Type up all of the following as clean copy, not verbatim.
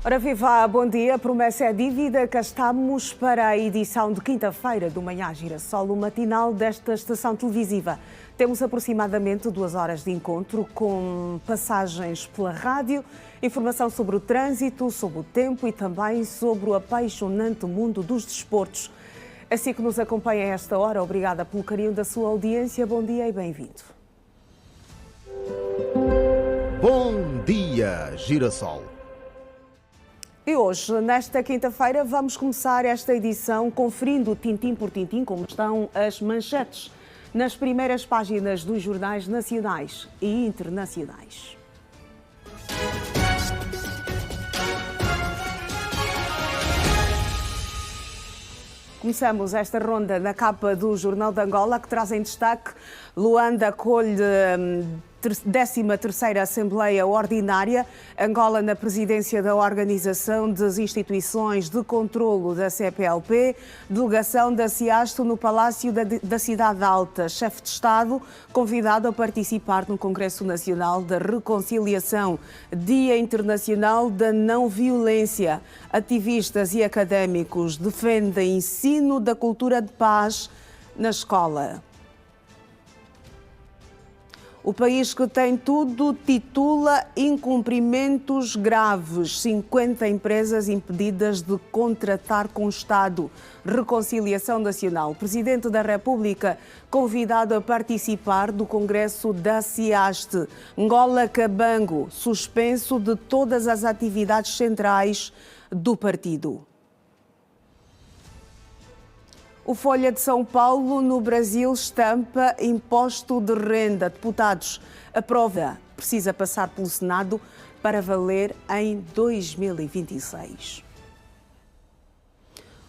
Ora viva, bom dia. A promessa é dívida. Cá estamos para a edição de quinta-feira do Manhã Girassol, o matinal desta estação televisiva. Temos aproximadamente 2 horas de encontro com passagens pela rádio, informação sobre o trânsito, sobre o tempo e também sobre o apaixonante mundo dos desportos. Assim que nos acompanha a esta hora, obrigada pelo carinho da sua audiência. Bom dia e bem-vindo. Bom dia, Girassol. E hoje, nesta quinta-feira, vamos começar esta edição conferindo tintim por tintim como estão as manchetes nas primeiras páginas dos jornais nacionais e internacionais. Começamos esta ronda na capa do Jornal de Angola, que traz em destaque: Luanda acolhe 13ª Assembleia Ordinária, Angola na presidência da Organização das Instituições de Controlo da CPLP, delegação da CIASTO no Palácio da Cidade Alta, chefe de Estado convidado a participar no Congresso Nacional da Reconciliação, Dia Internacional da Não Violência. Ativistas e académicos defendem ensino da cultura de paz na escola. O país que tem tudo titula incumprimentos graves. 50 empresas impedidas de contratar com o Estado. Reconciliação Nacional. O Presidente da República convidado a participar do Congresso da CIASTE. Angola Cabango, suspenso de todas as atividades centrais do partido. O Folha de São Paulo, no Brasil, estampa imposto de renda. Deputados, aprova. Precisa passar pelo Senado para valer em 2026.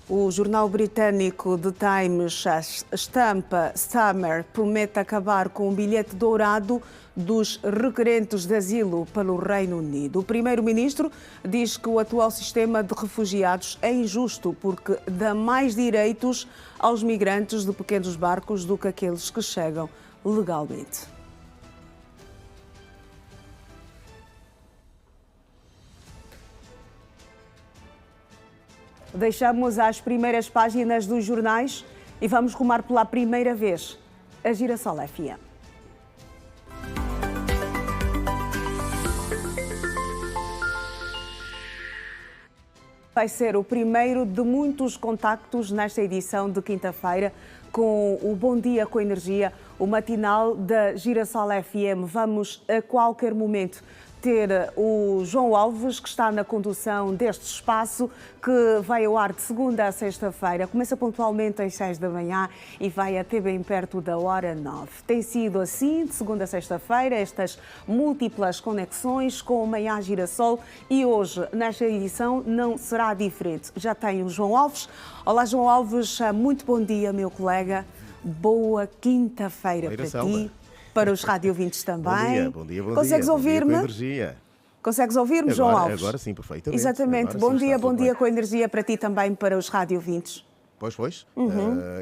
O jornal britânico The Times estampa: Summer promete acabar com o bilhete dourado dos requerentes de asilo pelo Reino Unido. O primeiro-ministro diz que o atual sistema de refugiados é injusto porque dá mais direitos aos migrantes de pequenos barcos do que aqueles que chegam legalmente. Deixamos as primeiras páginas dos jornais e vamos rumar pela primeira vez a Girassol FM. Vai ser o primeiro de muitos contactos nesta edição de quinta-feira com o Bom Dia com Energia, o matinal da Girassol FM. Vamos a qualquer momento ter o João Alves, que está na condução deste espaço, que vai ao ar de segunda a sexta-feira. Começa pontualmente às 6 da manhã e vai até bem perto da hora 9. Tem sido assim, de segunda a sexta-feira, estas múltiplas conexões com o Manhã Girassol, e hoje, nesta edição, não será diferente. Já tem o João Alves. Olá, João Alves, muito bom dia, meu colega. Boa quinta-feira para ti. Para os radiovintes também. Bom dia, bom Consegues dia. ouvir-me? Com energia. Consegues ouvir-me, João Alves? Agora sim, perfeitamente. Exatamente. Agora Bom dia com energia para ti também, para os radiovintes. Pois.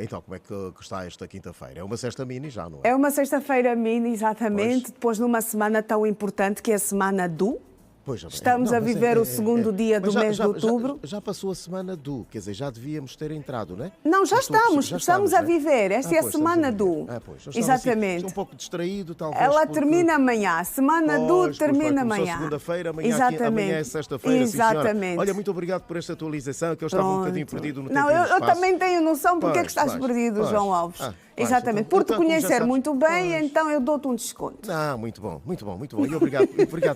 Então, como é que está esta quinta-feira? É uma sexta mini já, não é? É uma sexta-feira mini, exatamente, Pois. depois de uma semana tão importante que é a semana do... Pois, já bem. Estamos a viver o segundo dia do mês de outubro. Já passou a semana do, quer dizer, já devíamos ter entrado, não é? Não, já estamos a não é? viver. Esta é a Pois, semana estamos a do. viver. Pois, eu estava Exatamente. assim, um pouco distraído, talvez. Ela porque... termina amanhã. Semana do termina amanhã. Segunda-feira, amanhã, Exatamente. Amanhã é sexta-feira. Exatamente. Sim, olha, muito obrigado por esta atualização, que eu estava um bocadinho perdido no tempo. Não, e no eu espaço. também tenho noção porque é que Pois, estás pois, perdido, pois. João Alves. Exatamente. Então, Por te como já conhecer sabes. muito bem, Pois. então eu dou-te um desconto. Muito bom. E obrigado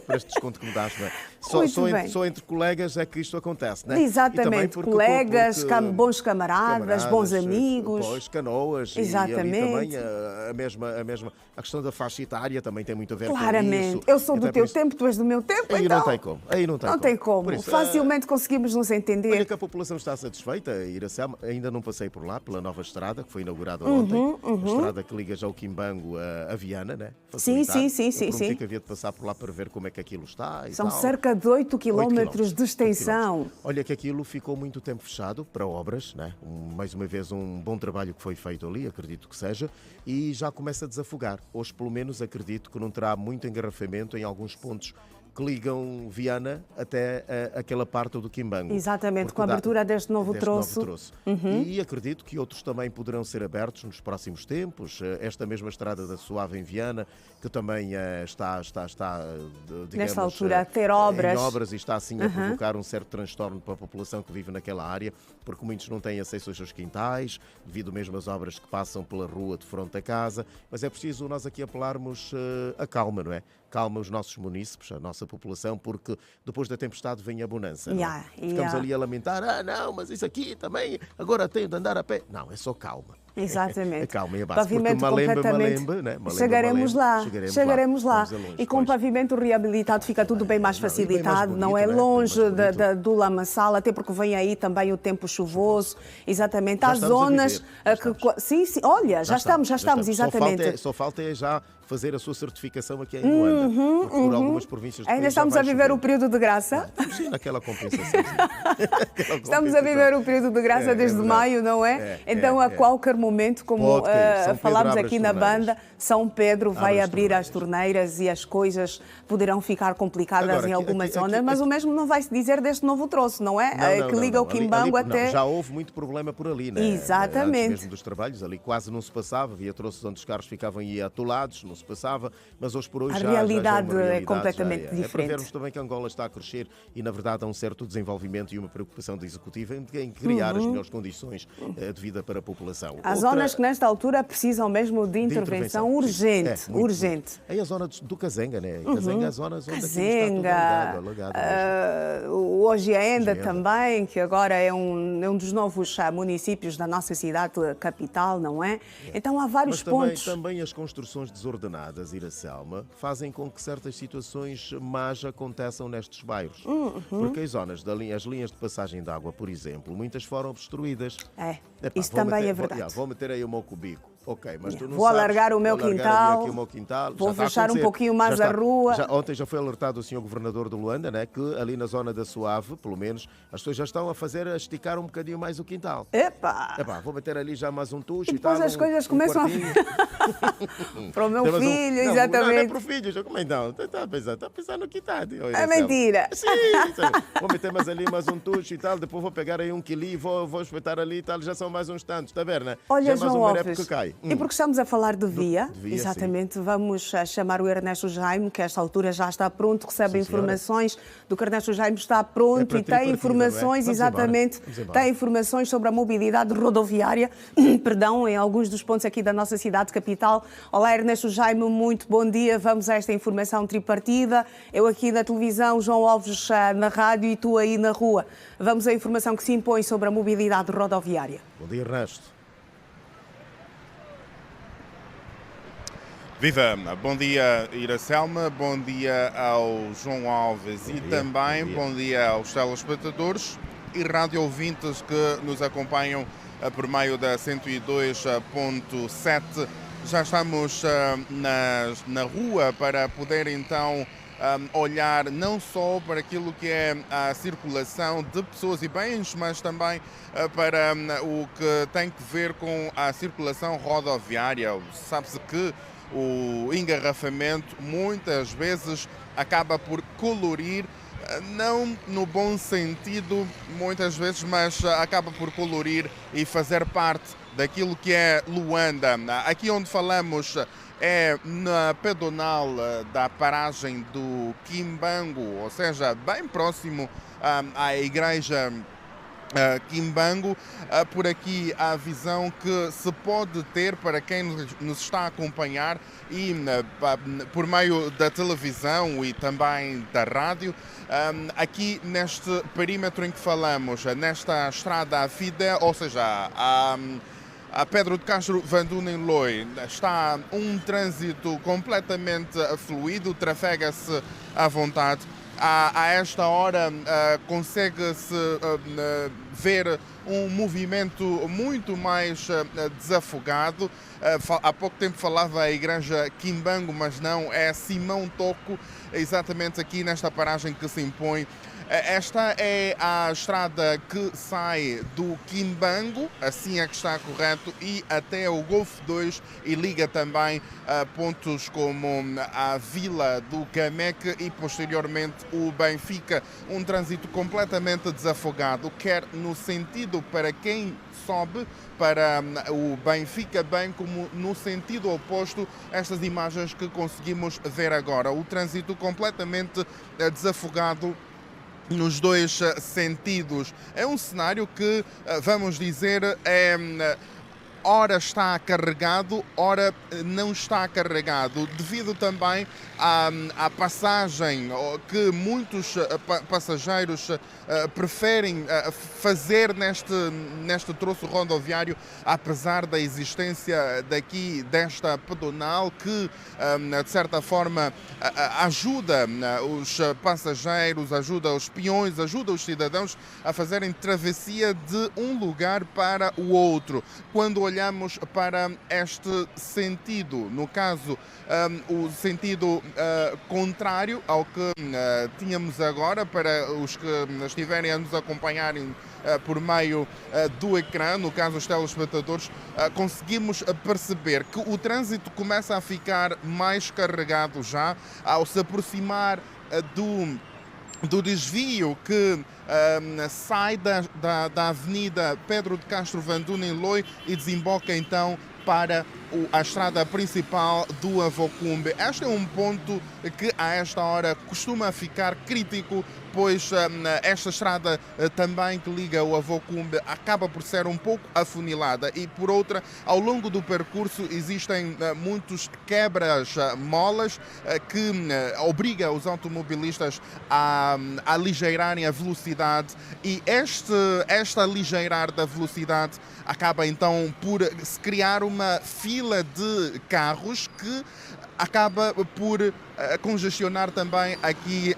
por este desconto que me dás, não é? Só entre colegas é que isto acontece, não é? Exatamente, colegas, bons camaradas, bons amigos. Pois, canoas. Exatamente. E ali também a questão da faixa etária também tem muito a ver com isso. Claramente. Eu sou do teu tempo, tu és do meu tempo, Aí então... não tem como. Não tem como. Por isso, Facilmente conseguimos nos entender. olha que a população está satisfeita. Iracema, ainda não passei por lá, pela nova estrada, que foi inaugurada ontem. A estrada que liga já o Quimbango a Viana, né? Sim. Eu prometi que havia de passar por lá para ver como é que aquilo está e São tal. cerca de 8 quilómetros de extensão. Olha que aquilo ficou muito tempo fechado para obras, né? Mais uma vez um bom trabalho que foi feito ali, acredito que seja, e já começa a desafogar. Hoje, pelo menos, acredito que não terá muito engarrafamento em alguns pontos que ligam Viana até aquela parte do Quimbango. Exatamente, com a abertura deste novo troço. E acredito que outros também poderão ser abertos nos próximos tempos. Esta mesma estrada da Suave em Viana, que também está digamos, nesta altura, a ter obras. Em obras e está assim a provocar um certo transtorno para a população que vive naquela área, porque muitos não têm acesso aos seus quintais, devido mesmo às obras que passam pela rua de fronte à casa. Mas é preciso nós aqui apelarmos a calma, não é? Calma os nossos munícipes, a nossa população, porque depois da tempestade vem a bonança. Ficamos ali a lamentar, não, mas isso aqui também, agora tenho de andar a pé. Não, é só calma. Exatamente. A calma é a base. Pavimento Porque completamente. né? Chegaremos lá. Longe, e com o pavimento reabilitado fica tudo bem mais facilitado, bonito, não é longe do lamaçal, até porque vem aí também o tempo chuvoso. Exatamente. Há zonas que. Sim, olha, já estamos, exatamente. Só falta é já fazer a sua certificação aqui em Luanda, por algumas províncias do Ainda país estamos a viver o período de graça. Sim, naquela compensação. Estamos a viver o período de graça desde maio, não é? Então, a qualquer momento, como falámos aqui na banda, São Pedro vai abrir as torneiras e as coisas poderão ficar complicadas em algumas zonas, mas o mesmo não vai se dizer deste novo troço, não é? Que liga o Quimbango até... Já houve muito problema por ali, né? Exatamente. Antes mesmo dos trabalhos, ali quase não se passava, havia troços onde os carros ficavam aí atolados, não se passava, mas hoje por hoje a realidade é completamente diferente. É para vermos diferente. também que Angola está a crescer e, na verdade, há um certo desenvolvimento e uma preocupação da Executiva em criar as melhores condições de vida para a população. Há zonas que, nesta altura, precisam mesmo de intervenção urgente. Urgente. Aí a zona do Cazenga, né? Cazenga é a zona onde Cazenga, alagado. O Ogienda também, que agora é um dos novos municípios da nossa cidade capital, não é? Então há vários pontos. Também as construções desordenadas, Iracelma, fazem com que certas situações más aconteçam nestes bairros. Porque as zonas, as linhas de passagem de água, por exemplo, muitas foram obstruídas. Isso também é verdade. Vou meter aí o meu cubico. Ok, mas tu não vou alargar o meu quintal, vou já fechar um pouquinho mais a rua. Ontem já foi alertado o senhor governador de Luanda, né, que ali na zona da Suave, pelo menos, as pessoas já estão a esticar um bocadinho mais o quintal. Epá, vou meter ali já mais um tucho e depois tal. as coisas começam a... Para o meu filho, exatamente. Não é para o filho, como então? Está a pensar no quintal. É mentira. Sim, vou meter mais ali mais um tucho e tal, depois vou pegar aí um quilo e vou espetar ali e tal, já são mais uns tantos, está a ver, né? Olha, já João mais Alves, que cai. E porque estamos a falar de via, exatamente, sim. Vamos chamar o Ernesto Jaime, que a esta altura já está pronto, recebe informações do que Ernesto Jaime está pronto e tem informações, exatamente, tem informações sobre a mobilidade rodoviária, perdão, em alguns dos pontos aqui da nossa cidade capital. Olá, Ernesto Jaime, muito bom dia. Vamos a esta informação tripartida. Eu aqui na televisão, João Alves na rádio e tu aí na rua. Vamos à informação que se impõe sobre a mobilidade rodoviária. Bom dia, Ernesto. Viva! Bom dia, Iracelma, bom dia ao João Alves e também bom dia aos telespectadores e rádio ouvintes que nos acompanham por meio da 102.7. Já estamos na rua para poder então olhar não só para aquilo que é a circulação de pessoas e bens, mas também para o que tem que ver com a circulação rodoviária. Sabe-se que o engarrafamento muitas vezes acaba por colorir, não no bom sentido muitas vezes, mas acaba por colorir e fazer parte daquilo que é Luanda. Aqui onde falamos é na pedonal da paragem do Quimbango, ou seja, bem próximo à igreja Quimbango. Por aqui a visão que se pode ter para quem nos está a acompanhar e por meio da televisão e também da rádio, aqui neste perímetro em que falamos, nesta estrada Fidel, ou seja, a Pedro de Castro Vandunen-Loi, está um trânsito completamente fluido, trafega-se à vontade. A esta hora consegue-se ver um movimento muito mais desafogado. Há pouco tempo falava a igreja Quimbango, mas não, é Simão Toco, exatamente aqui nesta paragem que se impõe Esta é a estrada que sai do Quimbango, assim é que está correto, e até o Golfo 2 e liga também a pontos como a Vila do Cameque e posteriormente o Benfica. Um trânsito completamente desafogado, quer no sentido para quem sobe para o Benfica, bem como no sentido oposto, estas imagens que conseguimos ver agora. O trânsito completamente desafogado nos dois sentidos. É um cenário que, vamos dizer, ora está carregado, ora não está carregado, devido também à passagem que muitos passageiros preferem fazer neste troço rodoviário, apesar da existência desta pedonal que, de certa forma, ajuda os passageiros, ajuda os peões, ajuda os cidadãos a fazerem travessia de um lugar para o outro. Quando olhamos para este sentido, no caso, o sentido contrário ao que tínhamos agora, para os que estiverem a nos acompanharem por meio do ecrã, no caso os telespectadores, conseguimos perceber que o trânsito começa a ficar mais carregado já ao se aproximar do desvio que sai da Avenida Pedro de Castro Van Dunen-Loi e desemboca então para a estrada principal do Avocumbe. Este é um ponto que a esta hora costuma ficar crítico, pois esta estrada também que liga o Avocumbe acaba por ser um pouco afunilada e, por outra, ao longo do percurso existem muitos quebras-molas que obriga os automobilistas a aligeirarem a velocidade e este aligeirar da velocidade acaba então por se criar uma fila de carros que acaba por congestionar também aqui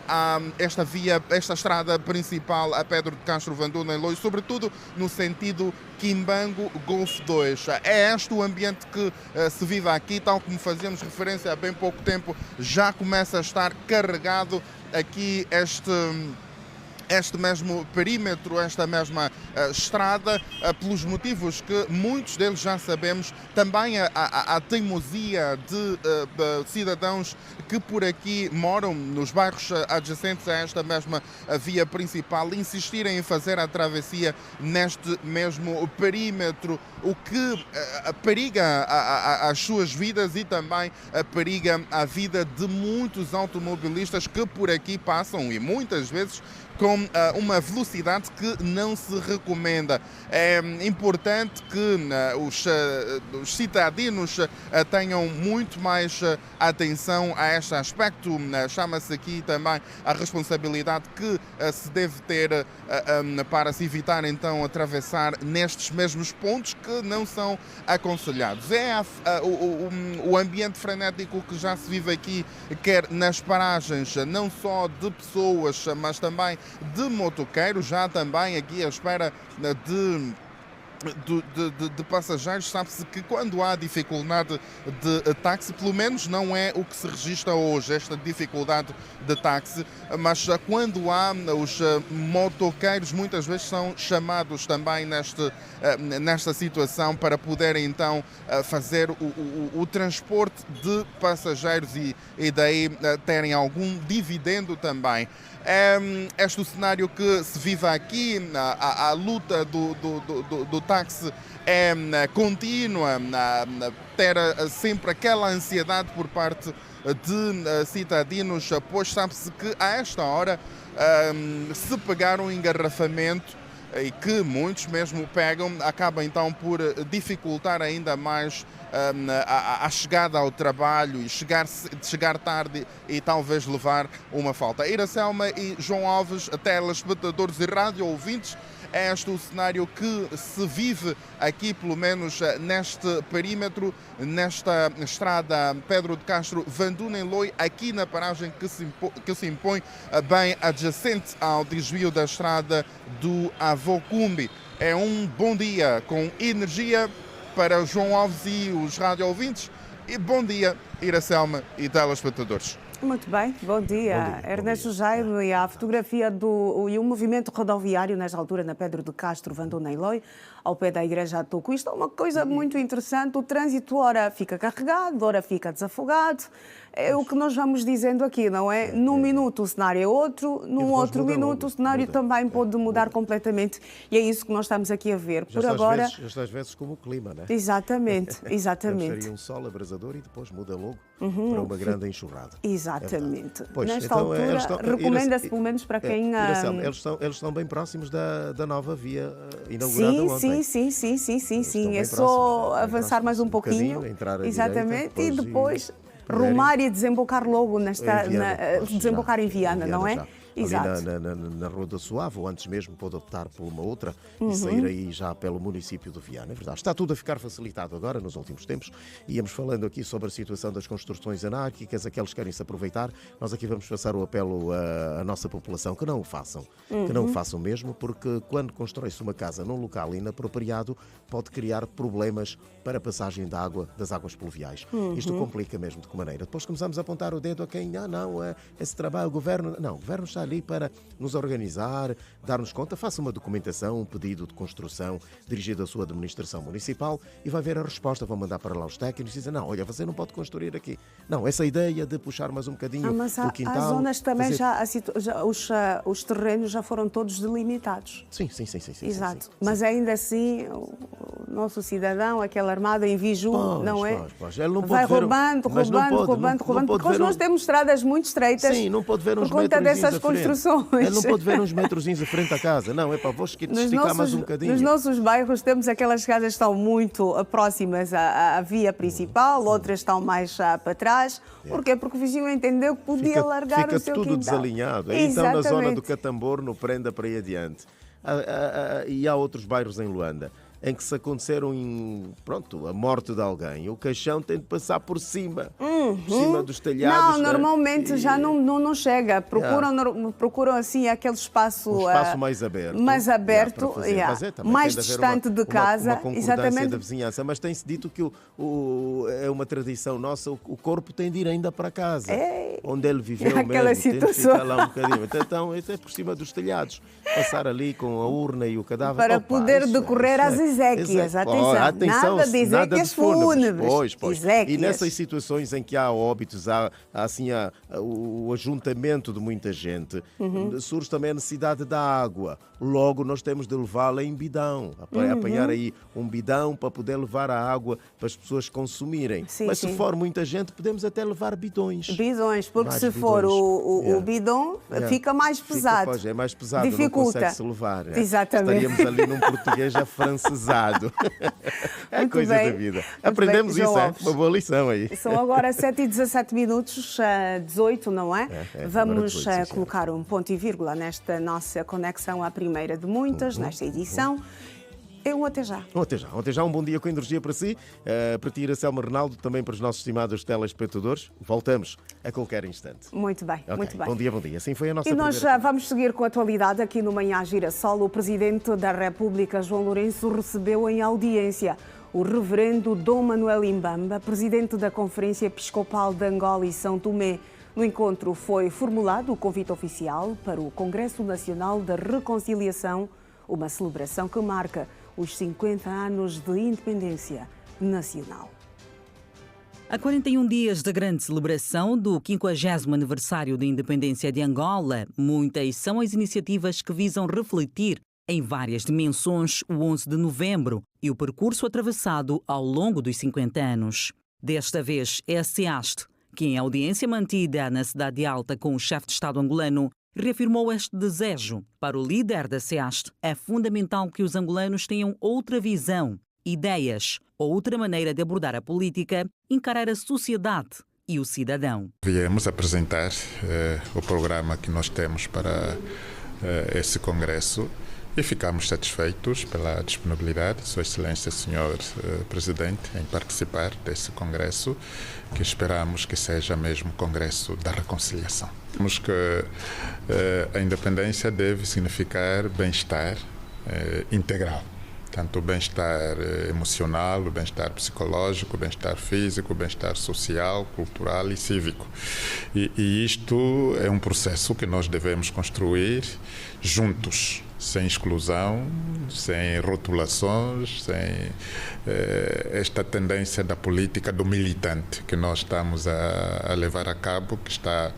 esta estrada principal a Pedro de Castro Van Dunen-Loi, sobretudo no sentido Quimbango Golfo 2. É este o ambiente que se vive aqui, tal como fazíamos referência há bem pouco tempo, já começa a estar carregado aqui este mesmo perímetro, esta mesma estrada, pelos motivos que muitos deles já sabemos, também a teimosia de cidadãos que por aqui moram nos bairros adjacentes a esta mesma via principal, insistirem em fazer a travessia neste mesmo perímetro, o que periga as suas vidas e também periga a vida de muitos automobilistas que por aqui passam e muitas vezes com uma velocidade que não se recomenda. É importante que os cidadãos tenham muito mais atenção a este aspecto. Chama-se aqui também a responsabilidade que se deve ter para se evitar então atravessar nestes mesmos pontos que não são aconselhados. É o ambiente frenético que já se vive aqui, quer nas paragens, não só de pessoas, mas também de motoqueiros, já também aqui à espera de passageiros. Sabe-se que quando há dificuldade de táxi, pelo menos não é o que se registra hoje, esta dificuldade de táxi, mas quando há os motoqueiros muitas vezes são chamados também nesta situação para poderem então fazer o transporte de passageiros e daí terem algum dividendo também. Este é o cenário que se vive aqui, a luta do táxi é contínua, ter sempre aquela ansiedade por parte de cidadãos, pois sabe-se que a esta hora se pegar um engarrafamento e que muitos mesmo pegam, acaba então por dificultar ainda mais a chegada ao trabalho e chegar tarde e talvez levar uma falta. Iracelma e João Alves, telespectadores e rádio ouvintes, é este o cenário que se vive aqui, pelo menos neste perímetro, nesta estrada Pedro de Castro Van Dunen-Loi, aqui na paragem que se impõe bem adjacente ao desvio da estrada do Avocumbe. É um bom dia com energia para João Alves e os rádio ouvintes e bom dia, Iracelma e telespectadores. Muito bem, bom dia. Ernesto Jaime, e a fotografia e o movimento rodoviário, nesta altura, na Pedro de Castro, Vandoneiloy, ao pé da Igreja de Toco. Isto é uma coisa muito interessante. O trânsito, ora fica carregado, ora fica desafogado. É o que nós vamos dizendo aqui, não é? Num minuto o cenário é outro, num outro minuto o cenário também pode mudar completamente. E é isso que nós estamos aqui a ver. Por agora. Já às vezes como o clima, não é? Exatamente, exatamente. Seria um sol abrasador e depois muda logo para uma grande enxurrada. Exatamente. Pois, nesta então, altura, recomenda-se pelo menos para quem... Eles estão bem próximos da nova via inaugurada ontem. Sim. É só avançar mais um pouquinho. Entrar à exatamente, direita, e depois rumar e desembocar logo desembocar em Viana, não é? Já. Exato. Ali na Rua da Suave, ou antes mesmo pode optar por uma outra e sair aí já pelo município de Viana. É verdade. Está tudo a ficar facilitado agora, nos últimos tempos. Íamos falando aqui sobre a situação das construções anárquicas, aqueles que querem se aproveitar. Nós aqui vamos passar o apelo à nossa população que não o façam. Que não o façam mesmo, porque quando constrói-se uma casa num local inapropriado, pode criar problemas para a passagem das águas pluviais. Isto complica mesmo. De que maneira? Depois começamos a apontar o dedo a quem, esse trabalho, o governo... Não, o governo está ali para nos organizar, dar-nos conta, faça uma documentação, um pedido de construção dirigido à sua administração municipal e vai ver a resposta. Vão mandar para lá os técnicos e dizer, não, olha, você não pode construir aqui. Não, essa ideia de puxar mais um bocadinho o quintal... Há zonas também os terrenos já foram todos delimitados. Sim. Exato. Mas ainda assim, o nosso cidadão, aquele armado em Viju, não é? Ele não vai pode roubando, porque nós temos estradas muito estreitas. Sim, não pode ver uns por conta dessas construções. Ele não pode ver uns metrozinhos à frente da casa. Não, vou esticar mais um bocadinho. Nos nossos bairros temos aquelas casas que estão muito próximas à via principal, outras estão mais para trás. Porquê? Porque o vizinho entendeu que podia largar o seu quintal. Fica tudo desalinhado. Então, na zona do Catambor, no Prenda para aí adiante. E há outros bairros em Luanda em que se aconteceram a morte de alguém, o caixão tem de passar por cima dos telhados. Não, normalmente já não chega. Procuram assim aquele espaço, mais aberto. Mais distante de casa. Uma concordância da vizinhança. Mas tem-se dito que é uma tradição nossa, o corpo tem de ir ainda para casa, onde ele viveu mesmo. Tem de ficar lá um bocadinho. Então, isso é por cima dos telhados. Passar ali com a urna e o cadáver. Para poder decorrer às exéquias. Atenção, nada de exéquias fúnebres. Pois. E nessas situações em que há óbitos, há o ajuntamento de muita gente, surge também a necessidade da água. Logo, nós temos de levá-la em bidão, apanhar aí um bidão para poder levar a água para as pessoas consumirem. Mas se for muita gente, podemos até levar bidões. Porque se for o bidão, fica mais pesado. É mais pesado, dificulta. Não consegue-se levar. Exatamente. Estaríamos ali num português afrancesado. É coisa da vida. Aprendemos isso, uma boa lição aí. São agora 7h17, 18, não é? Vamos 18, colocar um ponto e vírgula nesta nossa conexão, a primeira de muitas, nesta edição. Até já. Até já, um bom dia com energia para si, para ti, Iracelma Renaldo, também para os nossos estimados telespectadores. Voltamos a qualquer instante. Muito bem. Bom dia. Assim foi a nossa nós já vamos seguir com a atualidade aqui no Manhã Girassol. O Presidente da República, João Lourenço, recebeu em audiência o Reverendo Dom Manuel Imbamba, Presidente da Conferência Episcopal de Angola e São Tomé. No encontro foi formulado o convite oficial para o Congresso Nacional da Reconciliação, uma celebração que marca os 50 anos de independência nacional. Há 41 dias da grande celebração do 50º aniversário da independência de Angola, muitas são as iniciativas que visam refletir em várias dimensões o 11 de novembro e o percurso atravessado ao longo dos 50 anos. Desta vez é a SEAST, que em audiência mantida na Cidade Alta com o chefe de Estado angolano, reafirmou este desejo. Para o líder da SEAST, é fundamental que os angolanos tenham outra visão, ideias, outra maneira de abordar a política, encarar a sociedade e o cidadão. Viemos apresentar o programa que nós temos para esse congresso e ficamos satisfeitos pela disponibilidade de Sua Excelência, Senhor Presidente, em participar desse congresso, que esperamos que seja mesmo o Congresso da Reconciliação. Temos que a independência deve significar bem-estar integral. Tanto o bem-estar emocional, o bem-estar psicológico, o bem-estar físico, o bem-estar social, cultural e cívico. E isto é um processo que nós devemos construir juntos, sem exclusão, sem rotulações, sem esta tendência da política do militante que nós estamos a levar a cabo, que está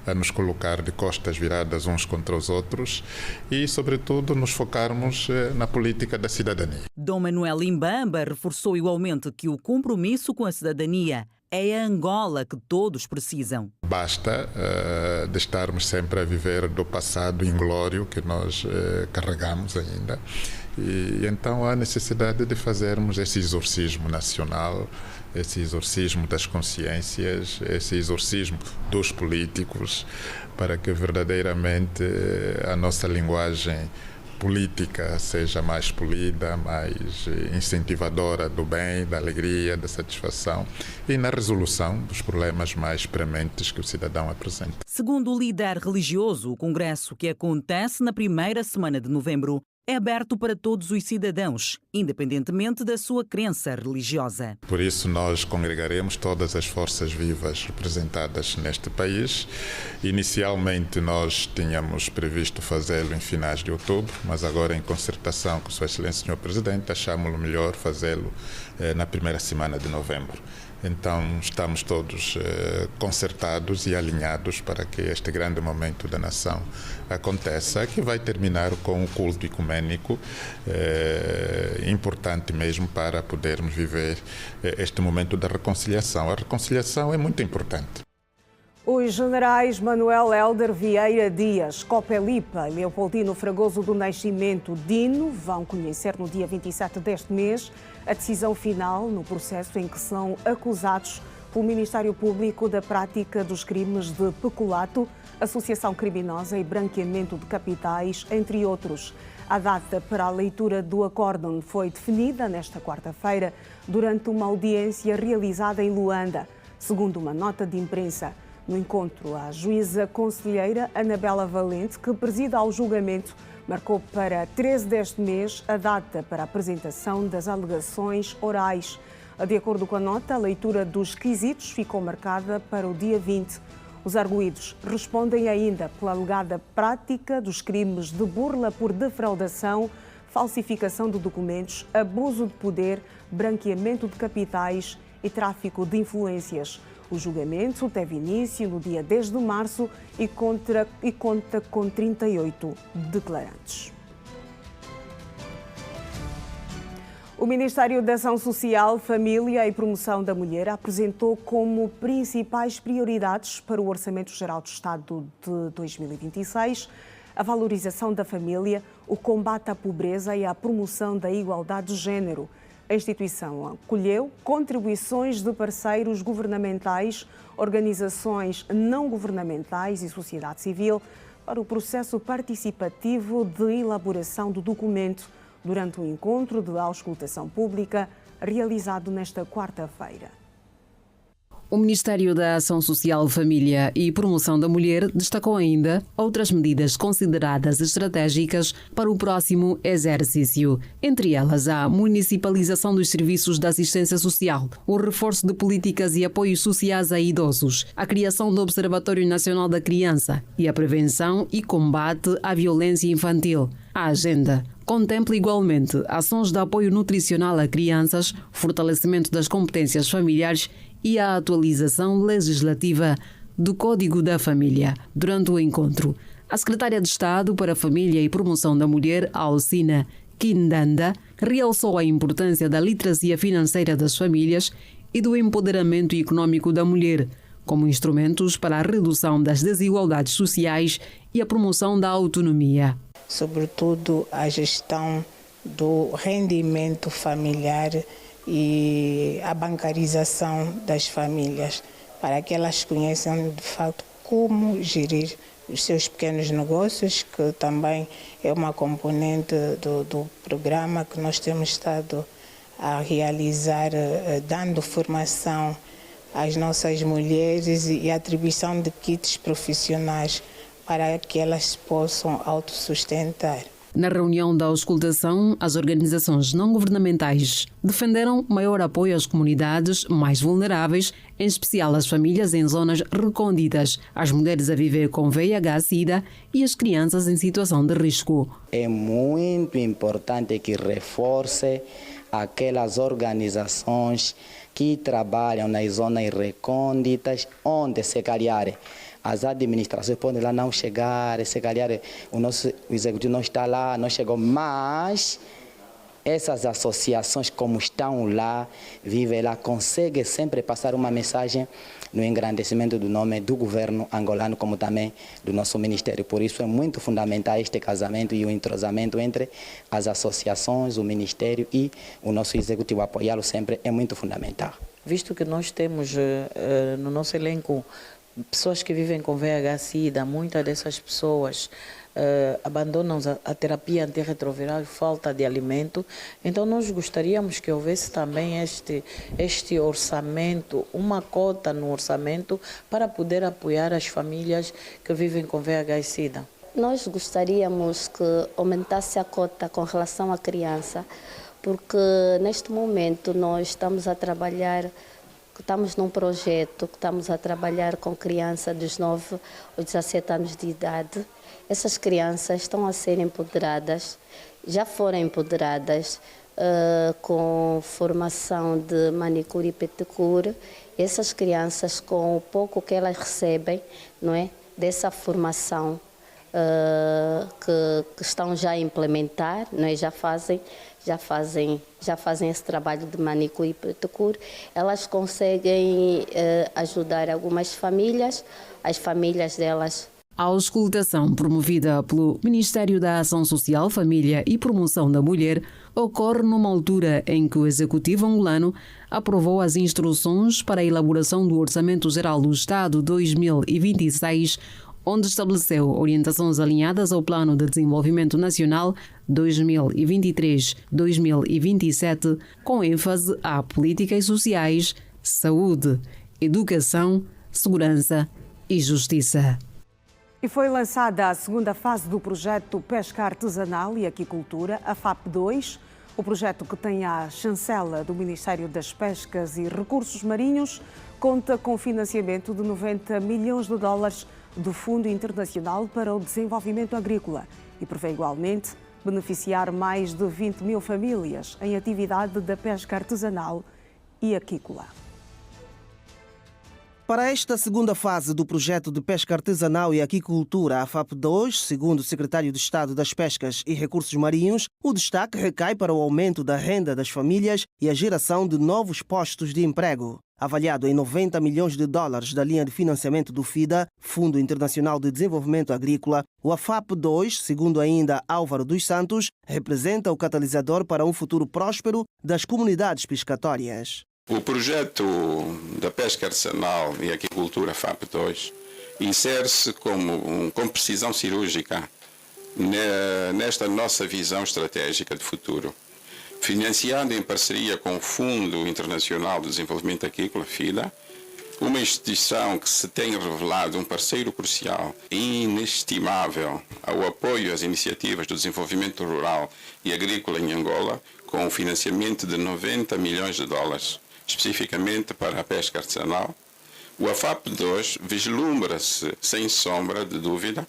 a nos colocar de costas viradas uns contra os outros e, sobretudo, nos focarmos na política da cidadania. Dom Manuel Imbamba reforçou igualmente que o compromisso com a cidadania é a Angola que todos precisam. Basta de estarmos sempre a viver do passado inglório que nós carregamos ainda. E então há necessidade de fazermos esse exorcismo nacional, esse exorcismo das consciências, esse exorcismo dos políticos, para que verdadeiramente a nossa linguagem política seja mais polida, mais incentivadora do bem, da alegria, da satisfação e na resolução dos problemas mais prementes que o cidadão apresenta. Segundo o líder religioso, o congresso que acontece na primeira semana de novembro é aberto para todos os cidadãos, independentemente da sua crença religiosa. Por isso nós congregaremos todas as forças vivas representadas neste país. Inicialmente nós tínhamos previsto fazê-lo em finais de outubro, mas agora em concertação com Sua Excelência Sr. Presidente, achamos melhor fazê-lo na primeira semana de novembro. Então estamos todos concertados e alinhados para que este grande momento da nação aconteça, que vai terminar com um culto ecumênico importante mesmo para podermos viver este momento da reconciliação. A reconciliação é muito importante. Os generais Manuel Helder Vieira Dias, Copelipa e Leopoldino Fragoso do Nascimento Dino vão conhecer no dia 27 deste mês a decisão final no processo em que são acusados pelo Ministério Público da prática dos crimes de peculato, associação criminosa e branqueamento de capitais, entre outros. A data para a leitura do acórdão foi definida nesta quarta-feira durante uma audiência realizada em Luanda, segundo uma nota de imprensa. No encontro, a juíza conselheira Anabela Valente, que presida ao julgamento, marcou para 13 deste mês a data para a apresentação das alegações orais. De acordo com a nota, a leitura dos quesitos ficou marcada para o dia 20. Os arguidos respondem ainda pela alegada prática dos crimes de burla por defraudação, falsificação de documentos, abuso de poder, branqueamento de capitais e tráfico de influências. O julgamento teve início no dia 10 de março e conta com 38 declarantes. O Ministério da Ação Social, Família e Promoção da Mulher apresentou como principais prioridades para o Orçamento Geral do Estado de 2026 a valorização da família, o combate à pobreza e a promoção da igualdade de género. A instituição acolheu contribuições de parceiros governamentais, organizações não governamentais e sociedade civil para o processo participativo de elaboração do documento durante o encontro de auscultação pública realizado nesta quarta-feira. O Ministério da Ação Social, Família e Promoção da Mulher destacou ainda outras medidas consideradas estratégicas para o próximo exercício. Entre elas, a municipalização dos serviços de assistência social, o reforço de políticas e apoios sociais a idosos, a criação do Observatório Nacional da Criança e a prevenção e combate à violência infantil. A agenda contempla igualmente ações de apoio nutricional a crianças, fortalecimento das competências familiares e a atualização legislativa do Código da Família. Durante o encontro, a Secretária de Estado para a Família e Promoção da Mulher, Alcina Quindanda, realçou a importância da literacia financeira das famílias e do empoderamento econômico da mulher, como instrumentos para a redução das desigualdades sociais e a promoção da autonomia. Sobretudo a gestão do rendimento familiar e a bancarização das famílias, para que elas conheçam de fato como gerir os seus pequenos negócios, que também é uma componente do programa que nós temos estado a realizar, dando formação às nossas mulheres e atribuição de kits profissionais para que elas possam autossustentar. Na reunião da auscultação, as organizações não-governamentais defenderam maior apoio às comunidades mais vulneráveis, em especial às famílias em zonas recônditas, às mulheres a viver com VIH-Sida e às crianças em situação de risco. É muito importante que reforce aquelas organizações que trabalham nas zonas recônditas, onde se calhar as administrações podem lá não chegar, se calhar o executivo não está lá, não chegou, mas essas associações, como estão lá, vivem lá, conseguem sempre passar uma mensagem no engrandecimento do nome do governo angolano, como também do nosso ministério. Por isso é muito fundamental este casamento e o entrosamento entre as associações, o ministério e o nosso executivo. Apoiá-lo sempre é muito fundamental. Visto que nós temos no nosso elenco pessoas que vivem com VIH-Sida, muitas dessas pessoas abandonam a terapia antirretroviral, falta de alimento. Então nós gostaríamos que houvesse também este orçamento, uma cota no orçamento para poder apoiar as famílias que vivem com VIH-Sida. Nós gostaríamos que aumentasse a cota com relação à criança, porque neste momento nós estamos a trabalhar, estamos num projeto que estamos a trabalhar com crianças dos 9 aos 17 anos de idade. Essas crianças estão a ser empoderadas, já foram empoderadas com formação de manicure e pedicure. Essas crianças, com o pouco que elas recebem, não é, dessa formação que estão já a implementar, não é, já fazem esse trabalho de manicure e pedicure, elas conseguem ajudar algumas famílias, as famílias delas. A auscultação promovida pelo Ministério da Ação Social, Família e Promoção da Mulher ocorre numa altura em que o Executivo angolano aprovou as instruções para a elaboração do Orçamento Geral do Estado 2026, onde estabeleceu orientações alinhadas ao Plano de Desenvolvimento Nacional 2023-2027, com ênfase a políticas sociais, saúde, educação, segurança e justiça. E foi lançada a segunda fase do projeto Pesca Artesanal e Aquicultura, a FAP2, o projeto que tem a chancela do Ministério das Pescas e Recursos Marinhos, conta com financiamento de 90 milhões de dólares do Fundo Internacional para o Desenvolvimento Agrícola e prevê igualmente beneficiar mais de 20 mil famílias em atividade da pesca artesanal e aquícola. Para esta segunda fase do projeto de pesca artesanal e aquicultura, a FAP2, segundo o secretário de Estado das Pescas e Recursos Marinhos, o destaque recai para o aumento da renda das famílias e a geração de novos postos de emprego. Avaliado em 90 milhões de dólares da linha de financiamento do FIDA, Fundo Internacional de Desenvolvimento Agrícola, o FAP2, segundo ainda Álvaro dos Santos, representa o catalisador para um futuro próspero das comunidades pescatórias. O projeto da pesca artesanal e aquicultura FAP2 insere-se com precisão cirúrgica nesta nossa visão estratégica de futuro. Financiado em parceria com o Fundo Internacional de Desenvolvimento Agrícola, FIDA, uma instituição que se tem revelado um parceiro crucial e inestimável ao apoio às iniciativas do desenvolvimento rural e agrícola em Angola, com o financiamento de 90 milhões de dólares. Especificamente para a pesca artesanal, o FAP2 vislumbra-se, sem sombra de dúvida,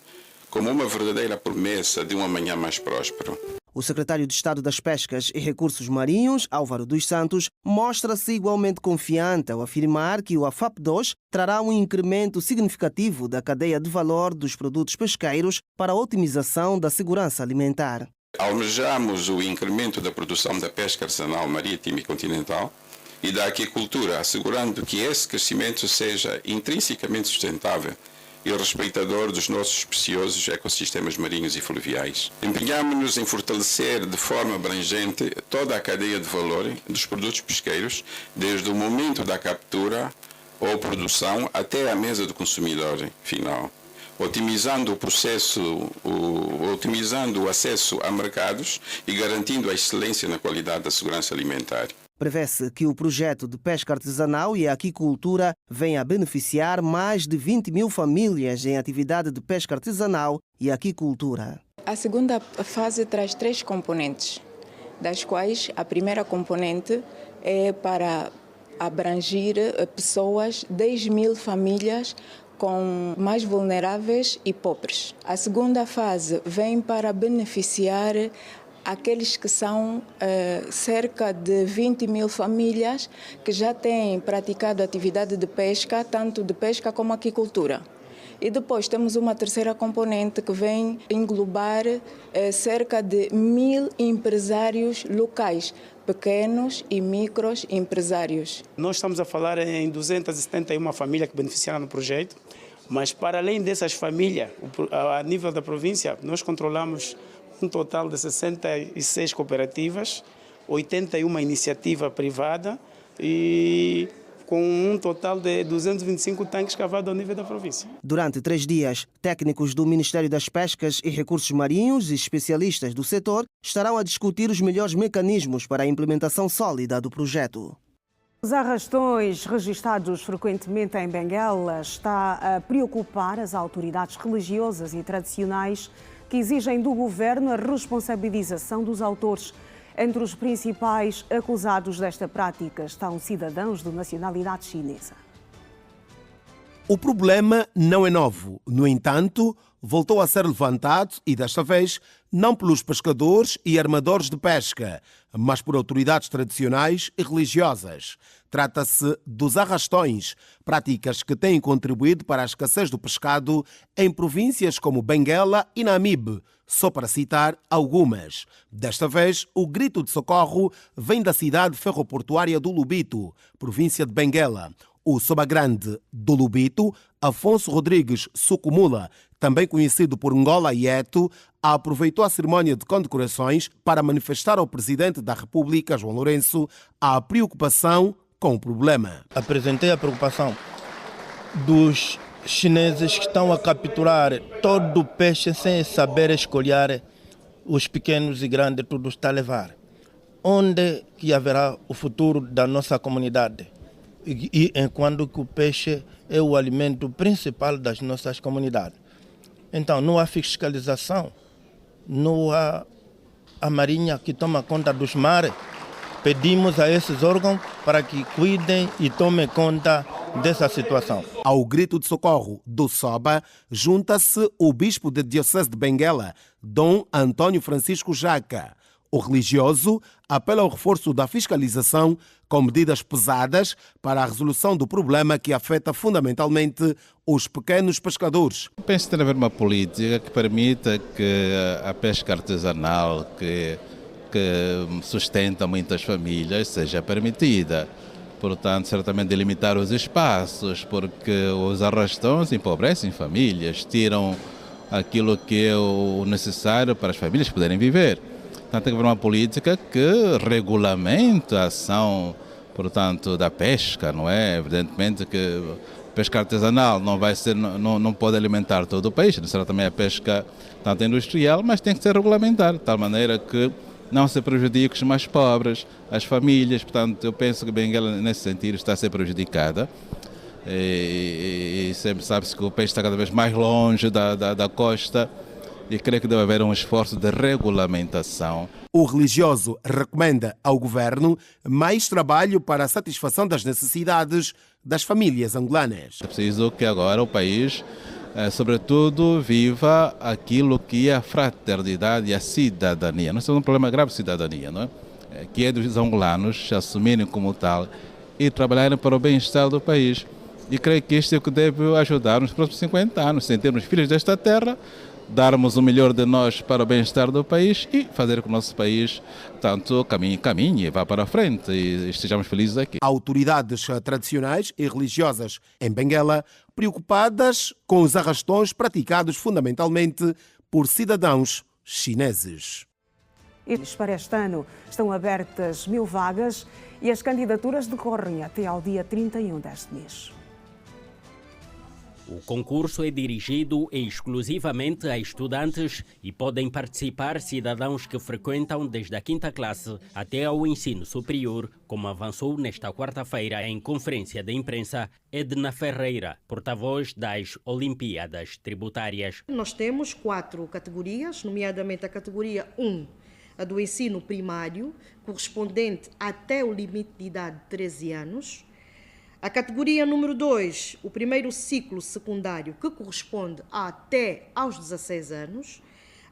como uma verdadeira promessa de um amanhã mais próspero. O secretário de Estado das Pescas e Recursos Marinhos, Álvaro dos Santos, mostra-se igualmente confiante ao afirmar que o FAP2 trará um incremento significativo da cadeia de valor dos produtos pesqueiros para a otimização da segurança alimentar. Almejamos o incremento da produção da pesca artesanal marítima e continental e da aquicultura, assegurando que esse crescimento seja intrinsecamente sustentável e respeitador dos nossos preciosos ecossistemas marinhos e fluviais. Empenhamos-nos em fortalecer de forma abrangente toda a cadeia de valor dos produtos pesqueiros, desde o momento da captura ou produção até a mesa do consumidor final, otimizando o processo, otimizando o acesso a mercados e garantindo a excelência na qualidade da segurança alimentar. Prevê-se que o projeto de pesca artesanal e aquicultura venha a beneficiar mais de 20 mil famílias em atividade de pesca artesanal e aquicultura. A segunda fase traz 3 componentes, das quais a primeira componente é para abranger pessoas, 10.000 famílias com mais vulneráveis e pobres. A segunda fase vem para beneficiar aqueles que são cerca de 20.000 famílias que já têm praticado atividade de pesca, tanto de pesca como aquicultura. E depois temos uma terceira componente que vem englobar cerca de 1.000 empresários locais, pequenos e micros empresários. Nós estamos a falar em 271 famílias que beneficiaram do projeto, mas para além dessas famílias, a nível da província, nós controlamos um total de 66 cooperativas, 81 iniciativas privadas e com um total de 225 tanques cavados ao nível da província. Durante 3 dias, técnicos do Ministério das Pescas e Recursos Marinhos e especialistas do setor estarão a discutir os melhores mecanismos para a implementação sólida do projeto. Os arrastões registados frequentemente em Benguela está a preocupar as autoridades religiosas e tradicionais que exigem do governo a responsabilização dos autores. Entre os principais acusados desta prática estão cidadãos de nacionalidade chinesa. O problema não é novo. No entanto, voltou a ser levantado e, desta vez, não pelos pescadores e armadores de pesca, mas por autoridades tradicionais e religiosas. Trata-se dos arrastões, práticas que têm contribuído para a escassez do pescado em províncias como Benguela e Namibe, só para citar algumas. Desta vez, o grito de socorro vem da cidade ferroportuária do Lubito, província de Benguela. O sobagrande do Lubito, Afonso Rodrigues Sucumula, também conhecido por Ngola Ieto, aproveitou a cerimónia de condecorações para manifestar ao Presidente da República, João Lourenço, a preocupação com o problema. Apresentei a preocupação dos chineses que estão a capturar todo o peixe sem saber escolher os pequenos e grandes, tudo está a levar. Onde que haverá o futuro da nossa comunidade? E enquanto que o peixe é o alimento principal das nossas comunidades. Então, não há fiscalização, não há a Marinha que toma conta dos mares. Pedimos a esses órgãos para que cuidem e tomem conta dessa situação. Ao grito de socorro do SOBA, junta-se o bispo da Diocese de Benguela, Dom Antônio Francisco Jaca. O religioso apela ao reforço da fiscalização com medidas pesadas para a resolução do problema que afeta fundamentalmente os pequenos pescadores. Penso que deve haver uma política que permita que a pesca artesanal, que sustenta muitas famílias, seja permitida. Portanto, certamente delimitar os espaços, porque os arrastões empobrecem famílias, tiram aquilo que é o necessário para as famílias poderem viver. Portanto, tem que haver uma política que regulamente a ação, portanto, da pesca, não é? Evidentemente que a pesca artesanal não pode alimentar todo o país, necessário também a pesca tanto industrial, mas tem que ser regulamentar, de tal maneira que não se prejudique os mais pobres, as famílias. Portanto, eu penso que Benguela, nesse sentido, está a ser prejudicada. E sempre sabe-se que o peixe está cada vez mais longe da costa. E creio que deve haver um esforço de regulamentação. O religioso recomenda ao governo mais trabalho para a satisfação das necessidades das famílias angolanas. É preciso que agora o país, sobretudo, viva aquilo que é a fraternidade e a cidadania. Nós temos um problema grave de cidadania, não é? Que é dos angolanos assumirem como tal e trabalharem para o bem-estar do país. E creio que isto é o que deve ajudar nos próximos 50 anos, sentirmos filhos desta terra, darmos o melhor de nós para o bem-estar do país e fazer com que o nosso país tanto caminhe e vá para a frente e estejamos felizes aqui. Autoridades tradicionais e religiosas em Benguela preocupadas com os arrastões praticados fundamentalmente por cidadãos chineses. Para este ano estão abertas 1000 vagas e as candidaturas decorrem até ao dia 31 deste mês. O concurso é dirigido exclusivamente a estudantes e podem participar cidadãos que frequentam desde a 5ª classe até ao ensino superior, como avançou nesta quarta-feira em conferência de imprensa Edna Ferreira, porta-voz das Olimpíadas Tributárias. Nós temos 4 categorias, nomeadamente a categoria 1, a do ensino primário, correspondente até o limite de idade de 13 anos. A categoria número 2, o primeiro ciclo secundário, que corresponde até aos 16 anos.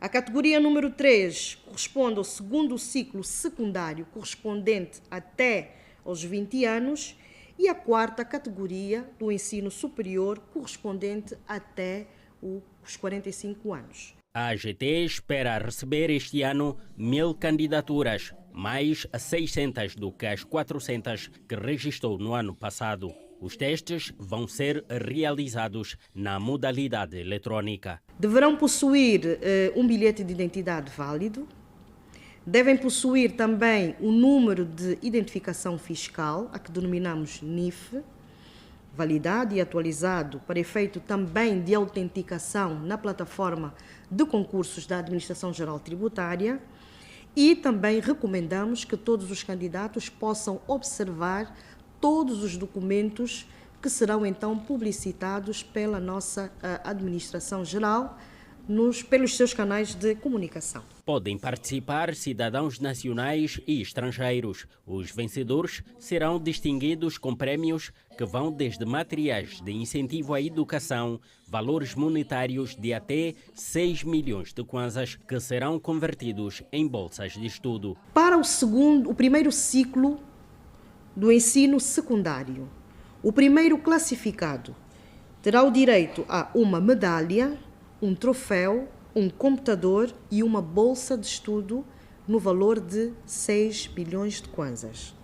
A categoria número 3 corresponde ao segundo ciclo secundário, correspondente até aos 20 anos. E a 4ª categoria do ensino superior, correspondente até os 45 anos. A AGT espera receber este ano 1000 candidaturas, mais 600 do que as 400 que registrou no ano passado. Os testes vão ser realizados na modalidade eletrônica. Deverão possuir um bilhete de identidade válido, devem possuir também o número de identificação fiscal, a que denominamos NIF, validado e atualizado para efeito também de autenticação na plataforma de concursos da Administração Geral Tributária, e também recomendamos que todos os candidatos possam observar todos os documentos que serão então publicitados pela nossa Administração Geral pelos seus canais de comunicação. Podem participar cidadãos nacionais e estrangeiros. Os vencedores serão distinguidos com prémios que vão desde materiais de incentivo à educação, valores monetários de até 6 milhões de kwanzas, que serão convertidos em bolsas de estudo. Para o primeiro ciclo do ensino secundário, o primeiro classificado terá o direito a uma medalha, um troféu, um computador e uma bolsa de estudo no valor de 6 bilhões de kwanzas.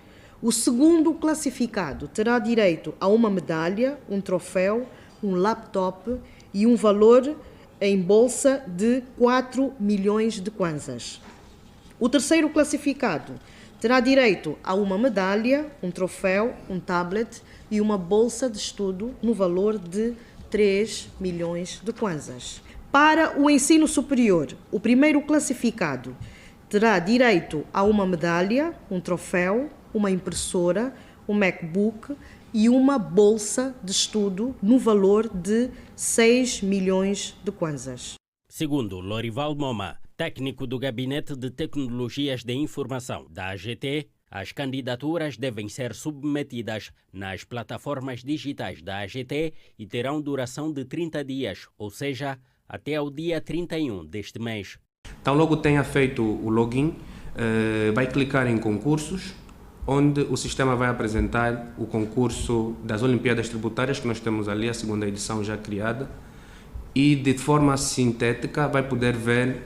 O segundo classificado terá direito a uma medalha, um troféu, um laptop e um valor em bolsa de 4 milhões de kwanzas. O terceiro classificado terá direito a uma medalha, um troféu, um tablet e uma bolsa de estudo no valor de 3 milhões de kwanzas. Para o ensino superior, o primeiro classificado terá direito a uma medalha, um troféu, uma impressora, um MacBook e uma bolsa de estudo no valor de 6 milhões de kwanzas. Segundo Lorival Moma, técnico do Gabinete de Tecnologias de Informação da AGT, as candidaturas devem ser submetidas nas plataformas digitais da AGT e terão duração de 30 dias, ou seja, até ao dia 31 deste mês. Então, logo tenha feito o login, vai clicar em concursos, onde o sistema vai apresentar o concurso das Olimpíadas Tributárias, que nós temos ali, a segunda edição já criada, e de forma sintética vai poder ver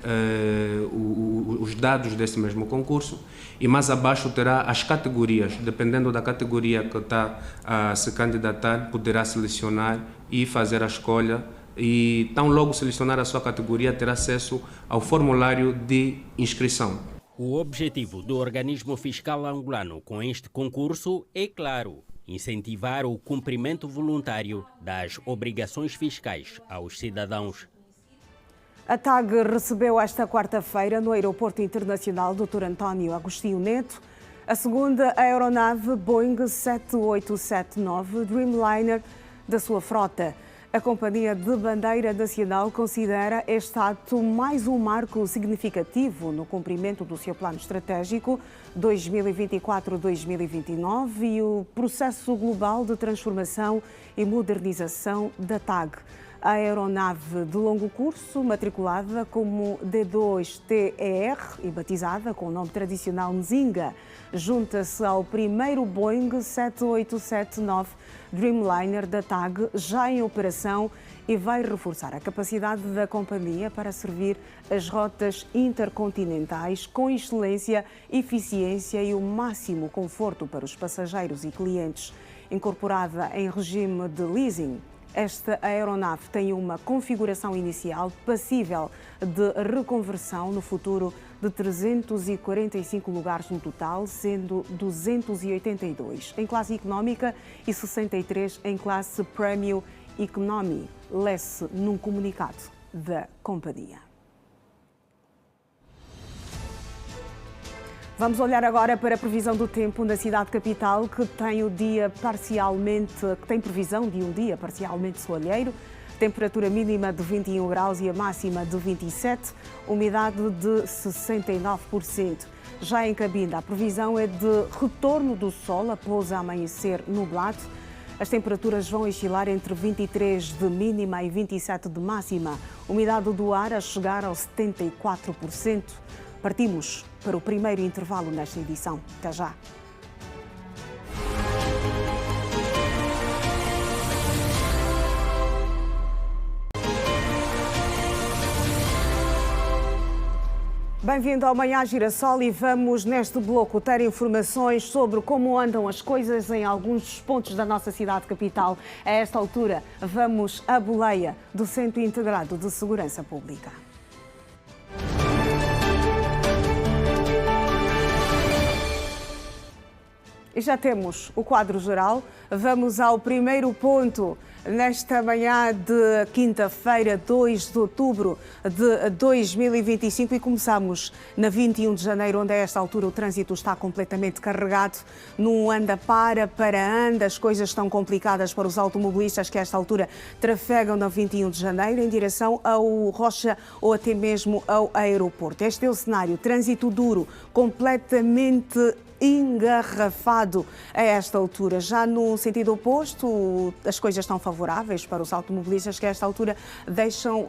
os dados desse mesmo concurso, e mais abaixo terá as categorias. Dependendo da categoria que está a se candidatar, poderá selecionar e fazer a escolha, e tão logo selecionar a sua categoria, terá acesso ao formulário de inscrição. O objetivo do organismo fiscal angolano com este concurso é claro: incentivar o cumprimento voluntário das obrigações fiscais aos cidadãos. A TAG recebeu esta quarta-feira no Aeroporto Internacional Dr. António Agostinho Neto a segunda aeronave Boeing 7879 Dreamliner da sua frota. A Companhia de Bandeira Nacional considera este ato mais um marco significativo no cumprimento do seu plano estratégico 2024-2029 e o processo global de transformação e modernização da TAG. A aeronave de longo curso, matriculada como D2TER e batizada com o nome tradicional Nzinga, junta-se ao primeiro Boeing 7879 Dreamliner da TAG, já em operação, e vai reforçar a capacidade da companhia para servir as rotas intercontinentais com excelência, eficiência e o máximo conforto para os passageiros e clientes. Incorporada em regime de leasing, esta aeronave tem uma configuração inicial passível de reconversão no futuro de 345 lugares no total, sendo 282 em classe económica e 63 em classe Premium Economy. lê-se num comunicado da companhia. Vamos olhar agora para a previsão do tempo na cidade capital, que tem previsão de um dia parcialmente soalheiro, temperatura mínima de 21 graus e a máxima de 27, umidade de 69%. Já em Cabinda, a previsão é de retorno do sol após amanhecer nublado. As temperaturas vão oscilar entre 23 de mínima e 27 de máxima. Umidade do ar a chegar aos 74%. Partimos para o primeiro intervalo nesta edição. Até já. Bem-vindo ao Manhã Girassol e vamos neste bloco ter informações sobre como andam as coisas em alguns pontos da nossa cidade capital. A esta altura vamos à boleia do Centro Integrado de Segurança Pública. E já temos o quadro geral. Vamos ao primeiro ponto. Nesta manhã de quinta-feira, 2 de outubro de 2025, e começamos na 21 de janeiro, onde a esta altura o trânsito está completamente carregado. Num anda-para anda, as coisas estão complicadas para os automobilistas que a esta altura trafegam na 21 de janeiro em direção ao Rocha ou até mesmo ao aeroporto. Este é o cenário, trânsito duro, completamente engarrafado a esta altura. Já no sentido oposto, as coisas estão favoráveis para os automobilistas que a esta altura deixam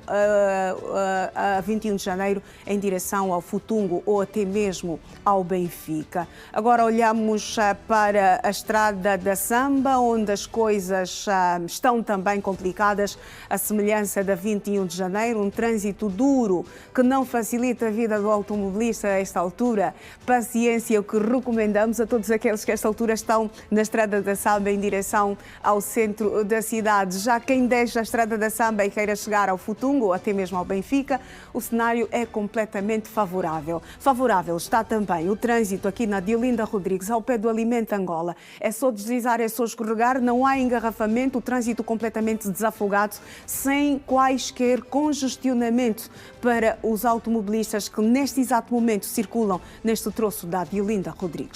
a 21 de janeiro em direção ao Futungo ou até mesmo ao Benfica. Agora olhamos para a Estrada da Samba, onde as coisas estão também complicadas, a semelhança da 21 de janeiro, um trânsito duro que não facilita a vida do automobilista a esta altura. Paciência, o que recomendamos a todos aqueles que a esta altura estão na Estrada da Samba em direção ao centro da cidade. Já quem deixa a Estrada da Samba e queira chegar ao Futungo ou até mesmo ao Benfica, o cenário é completamente favorável. Favorável está também o trânsito aqui na Diolinda Rodrigues, ao pé do Alimento Angola. É só deslizar, é só escorregar, não há engarrafamento, o trânsito completamente desafogado, sem quaisquer congestionamento para os automobilistas que neste exato momento circulam neste troço da Diolinda Rodrigues.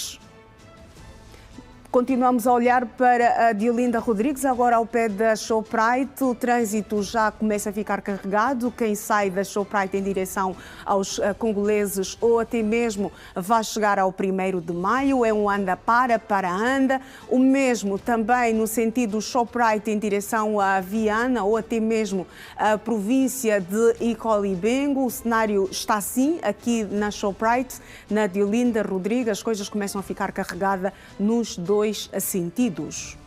Continuamos a olhar para a Diolinda Rodrigues, agora ao pé da Shoprite. O trânsito já começa a ficar carregado. Quem sai da Shoprite em direção aos congoleses ou até mesmo vai chegar ao 1º de maio. É um anda-para anda. O mesmo também no sentido Shoprite em direção a Viana ou até mesmo a província de Icolibengo. O cenário está assim aqui na Shoprite, na Diolinda Rodrigues. As coisas começam a ficar carregadas nos dois sentidos.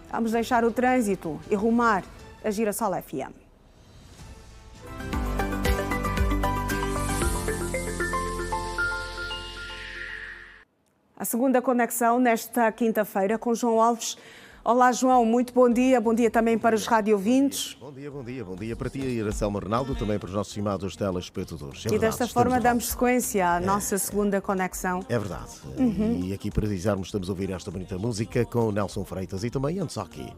Vamos deixar o trânsito e rumar a Girassol FM. A segunda conexão nesta quinta-feira com João Alves. Olá, João, muito bom dia também para os radiovintes. Bom dia para ti, Iracema Ronaldo, também para os nossos estimados telespectadores. E desta forma damos sequência à nossa segunda conexão. É verdade. E aqui para dizer-nos, estamos a ouvir esta bonita música com Nelson Freitas e também Antes aqui.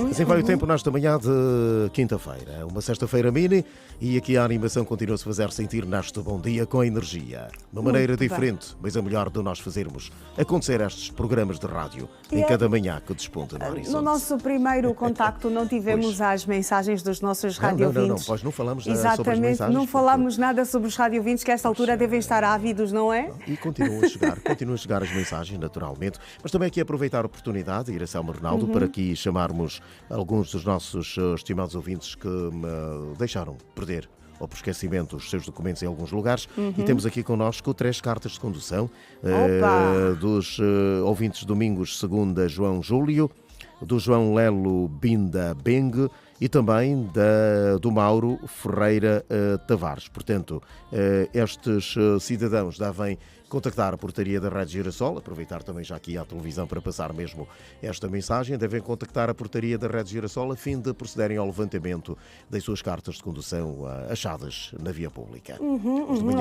Assim vai o tempo nesta manhã de quinta-feira, uma sexta-feira mini, e aqui a animação continua-se a fazer sentir neste bom dia com energia. Uma maneira diferente, mas a melhor de nós fazermos acontecer estes programas de rádio em cada manhã que desponta no horizonte. No nosso primeiro contacto não tivemos as mensagens dos nossos radiovintes. Não, pois não falamos sobre as Exatamente, mensagens. não falamos nada sobre os radiovintes que a esta altura devem estar ávidos, não é? E continuam a chegar as mensagens, naturalmente. Mas também aqui aproveitar a oportunidade, Iracema Ronaldo, para aqui chamarmos alguns dos nossos estimados ouvintes que deixaram perder ou por esquecimento os seus documentos em alguns lugares. E temos aqui connosco 3 cartas de condução dos ouvintes Domingos Segunda João Júlio, do João Lelo Binda Beng e também do Mauro Ferreira Tavares. Portanto, estes cidadãos devem contactar a portaria da Rádio Girassol, aproveitar também já aqui à televisão para passar mesmo esta mensagem, devem contactar a portaria da Rádio Girassol a fim de procederem ao levantamento das suas cartas de condução achadas na via pública.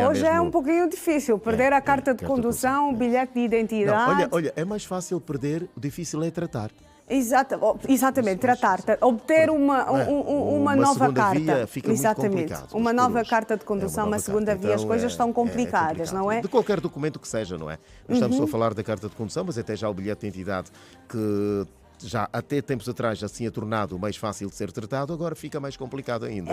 Hoje é um pouquinho difícil perder a carta de condução, o bilhete de identidade. Não, olha, é mais fácil perder, o difícil é tratar. Exatamente, tratar, obter uma nova carta. Via fica exatamente, muito complicado, uma nova carta de condução, uma segunda via, as coisas estão complicadas, não é? De qualquer documento que seja, não é? Não estamos só a falar da carta de condução, mas até já o bilhete de identidade que já até tempos atrás já se tinha tornado mais fácil de ser tratado, agora fica mais complicado ainda.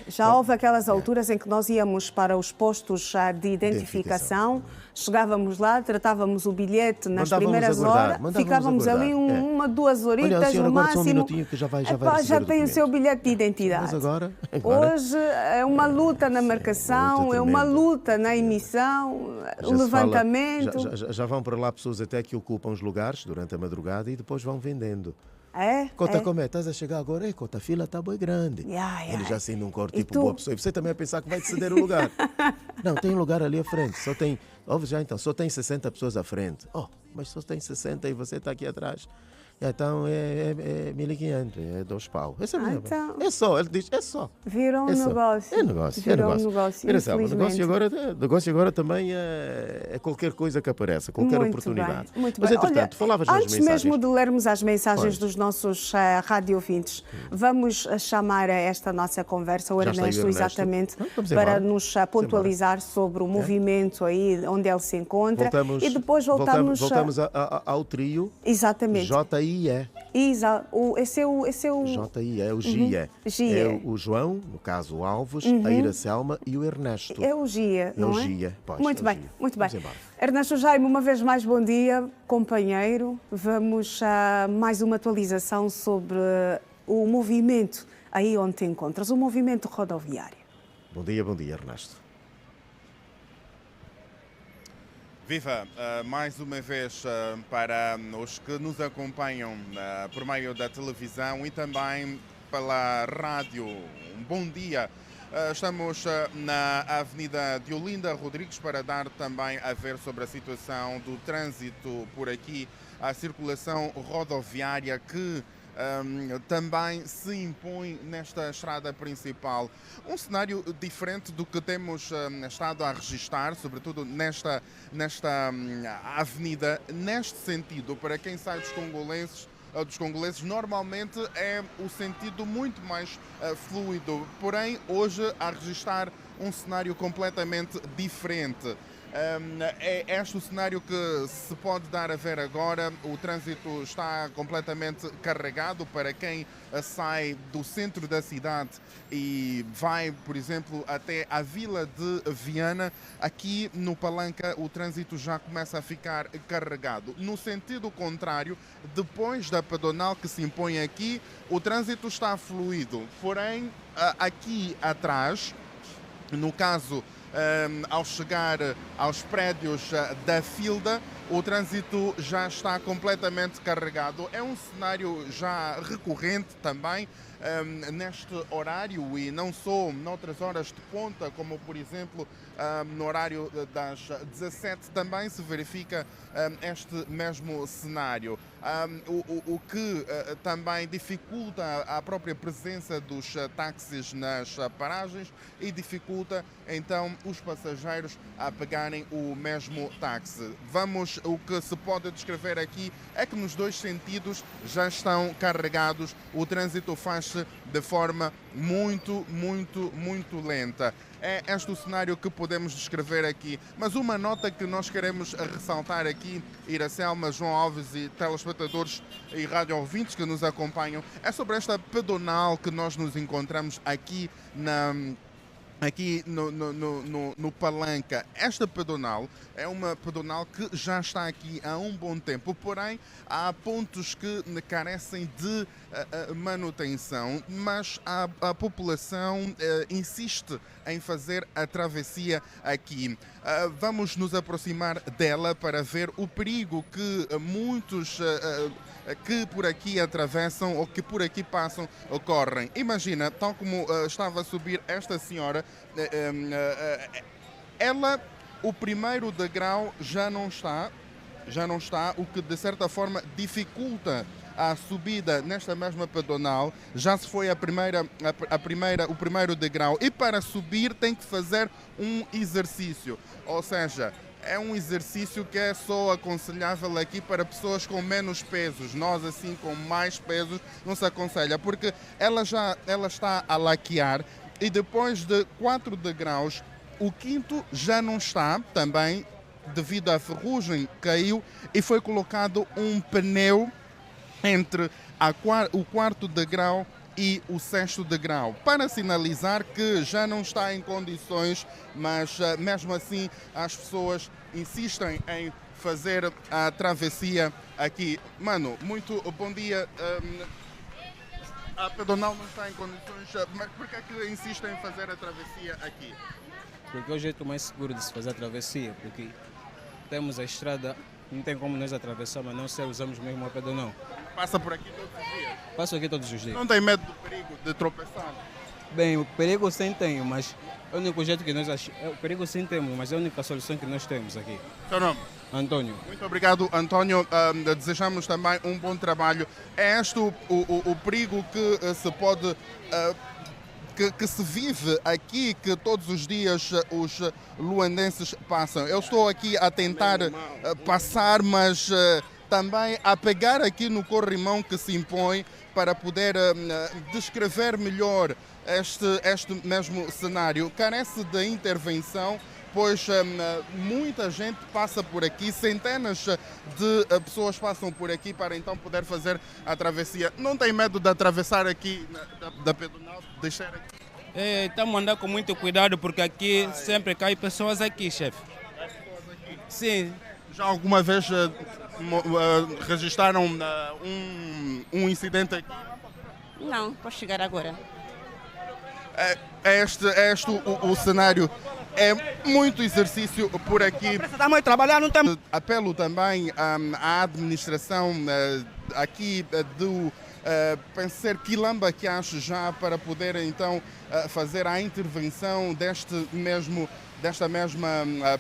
Já houve aquelas alturas em que nós íamos para os postos de identificação, chegávamos lá, tratávamos o bilhete nas primeiras horas, ficávamos ali uma, 2 horitas no máximo. Só um minutinho que já vai já tem o seu bilhete de identidade. Mas agora? Hoje é uma luta na marcação, é uma luta na emissão, o levantamento. Já vão para lá pessoas até que ocupam os lugares durante a madrugada e depois vão vendendo. Como é? Estás a chegar agora? Conta, a fila está bem grande. Ele já assim num cor tipo boa pessoa. E você também a pensar que vai te ceder o lugar. Não, tem um lugar ali à frente. Só tem 60 pessoas à frente. Mas só tem 60 e você está aqui atrás. Então é 1.500, é 2 pau. É só, ele diz, é só. Virou um negócio. É negócio. O negócio agora também é qualquer coisa que apareça, qualquer oportunidade. Muito Mas, bem. entretanto, falavas nas mensagens. Antes mesmo de lermos as mensagens dos nossos radio-ouvintes, vamos chamar a esta nossa conversa o Ernesto, exatamente, para nos pontualizar sobre o movimento aí, onde ele se encontra. E depois voltamos ao trio. Exatamente. JIE. Esse é o JIE, é o GIE. É o João, no caso o Alves, a Iracelma e o Ernesto. É o GIE, não é? É o GIE. Muito bem. Ernesto Jaime, uma vez mais, bom dia, companheiro. Vamos a mais uma atualização sobre o movimento aí onde te encontras, o movimento rodoviário. Bom dia, Ernesto. Viva, mais uma vez para os que nos acompanham por meio da televisão e também pela rádio. Um bom dia. Estamos na Avenida de Olinda Rodrigues para dar também a ver sobre a situação do trânsito por aqui, a circulação rodoviária que também se impõe nesta estrada principal. Um cenário diferente do que temos estado a registrar, sobretudo nesta avenida. Neste sentido, para quem sai dos congoleses, normalmente é o sentido muito mais fluido. Porém, hoje a registrar um cenário completamente diferente. É este o cenário que se pode dar a ver agora. O trânsito está completamente carregado para quem sai do centro da cidade e vai, por exemplo, até a Vila de Viana. Aqui no Palanca o trânsito já começa a ficar carregado. No sentido contrário, depois da pedonal que se impõe aqui, o trânsito está fluido. Porém, aqui atrás, no caso, ao chegar aos prédios da Filda, o trânsito já está completamente carregado. É um cenário já recorrente também neste horário e não só noutras horas de ponta, como por exemplo no horário das 17 também se verifica este mesmo cenário. O que também dificulta a própria presença dos táxis nas paragens e dificulta então os passageiros a pegarem o mesmo táxi. O que se pode descrever aqui é que nos dois sentidos já estão carregados, o trânsito faz-se de forma muito lenta. É este o cenário que podemos descrever aqui. Mas uma nota que nós queremos ressaltar aqui, Iracelma, João Alves e telespectadores e rádio ouvintes que nos acompanham, é sobre esta pedonal que nós nos encontramos aqui no Palanca. Esta pedonal é uma pedonal que já está aqui há um bom tempo, porém há pontos que carecem de manutenção, mas a população insiste em fazer a travessia aqui. Vamos nos aproximar dela para ver o perigo que muitos que por aqui atravessam ou que por aqui passam ocorrem. Imagina, tal como estava a subir esta senhora, ela, o primeiro degrau já não está, o que de certa forma dificulta a subida nesta mesma pedonal. Já se foi o primeiro degrau e para subir tem que fazer um exercício, ou seja, é um exercício que é só aconselhável aqui para pessoas com menos pesos. Nós, assim, com mais pesos, não se aconselha, porque ela está a laquear e depois de 4 degraus, o quinto já não está, também devido à ferrugem, caiu e foi colocado um pneu entre o 4º degrau e o 6º degrau, para sinalizar que já não está em condições, mas mesmo assim as pessoas insistem em fazer a travessia aqui. Mano, muito bom dia. A pedonal não está em condições, mas por que é que insistem em fazer a travessia aqui? Porque é o jeito mais seguro de se fazer a travessia, porque temos a estrada, não tem como nós atravessar, mas não se usamos mesmo a pedonal. Passa por aqui todos os dias? Passo aqui todos os dias. Não tem medo do perigo de tropeçar? Bem, o perigo sim tenho, mas é o único jeito que nós o perigo sim temos, mas é a única solução que nós temos aqui. Seu nome? Antônio. Muito obrigado, Antônio. Desejamos também um bom trabalho. É este o perigo que se pode... Que se vive aqui, que todos os dias os luandenses passam. Eu estou aqui a tentar passar, mas também a pegar aqui no corrimão que se impõe para poder descrever melhor este mesmo cenário. Carece de intervenção, pois muita gente passa por aqui, centenas de pessoas passam por aqui para então poder fazer a travessia. Não tem medo de atravessar aqui da pedonal, deixar aqui? Estamos a andar com muito cuidado porque aqui sempre caem pessoas aqui, chefe. Sim. Já alguma vez registraram um incidente aqui? Não, posso chegar agora. É este o cenário. É muito exercício por aqui. Precisamos de trabalhar, não temos. Apelo também à administração aqui do pensar Quilamba que acho já para poder então fazer a intervenção desta mesma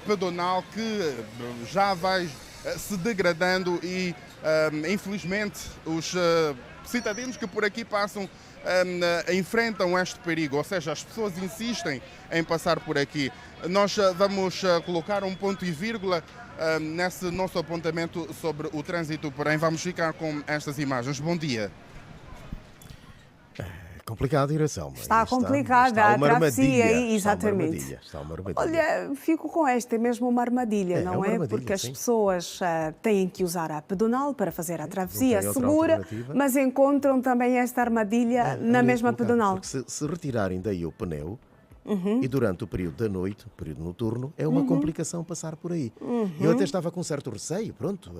pedonal que já vai se degradando e infelizmente os cidadãos que por aqui passam enfrentam este perigo, ou seja, as pessoas insistem em passar por aqui. Nós vamos colocar um ponto e vírgula nesse nosso apontamento sobre o trânsito, porém vamos ficar com estas imagens. Bom dia. Complicada a direção. Está complicada a travessia, exatamente. Está uma armadilha. Olha, fico com esta, é mesmo uma armadilha, não é? Porque as pessoas têm que usar a pedonal para fazer a travessia segura, mas encontram também esta armadilha na mesma pedonal. Porque se retirarem daí o pneu, e durante o período da noite, o período noturno, é uma complicação passar por aí. Eu até estava com certo receio, pronto,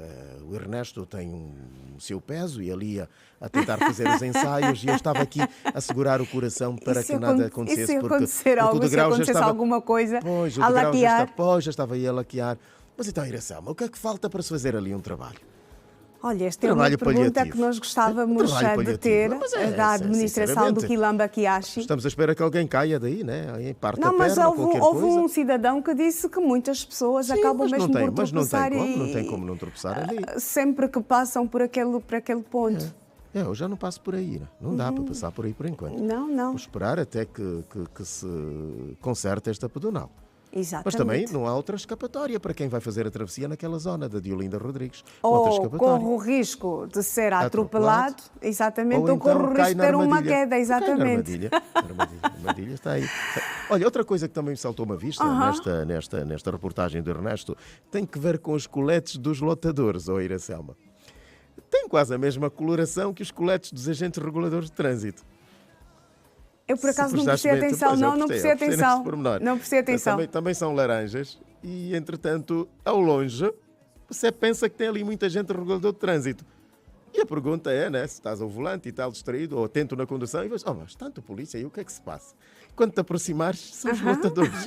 o Ernesto tem o seu peso e ali a tentar fazer os ensaios e eu estava aqui a segurar o coração para que nada acontecesse. E se acontecer algo, se acontecesse alguma coisa, a laquear? Já estava aí a laquear. Mas então, Iracema, o que é que falta para se fazer ali um trabalho? Olha, esta é uma pergunta que nós gostávamos de ter da administração do Quilamba Quiaxi. Estamos à espera que alguém caia daí, né? Não, mas houve um cidadão que disse que muitas pessoas acabam mesmo por tropeçar. Mas não tem como não tropeçar ali. Sempre que passam por aquele ponto. Eu já não passo por aí, né? Não dá para passar por aí por enquanto. Não. Vou esperar até que se conserte esta pedonal. Exatamente. Mas também não há outra escapatória para quem vai fazer a travessia naquela zona da Diolinda Rodrigues. Ou corre o risco de ser atropelado, exatamente, ou corre o risco de ter uma queda, exatamente. A armadilha está aí. Olha, outra coisa que também me saltou-me à vista nesta reportagem do Ernesto tem que ver com os coletes dos lotadores, Iracelma. Tem quase a mesma coloração que os coletes dos agentes reguladores de trânsito. Eu, por acaso, não prestei atenção. Não prestei atenção. Não prestei atenção. Também são laranjas e, entretanto, ao longe, você pensa que tem ali muita gente regulador de trânsito. E a pergunta é, né, se estás ao volante e tal, distraído, ou atento na condução, e vais, mas tanto polícia, e o que é que se passa? Quando te aproximares, são os lotadores.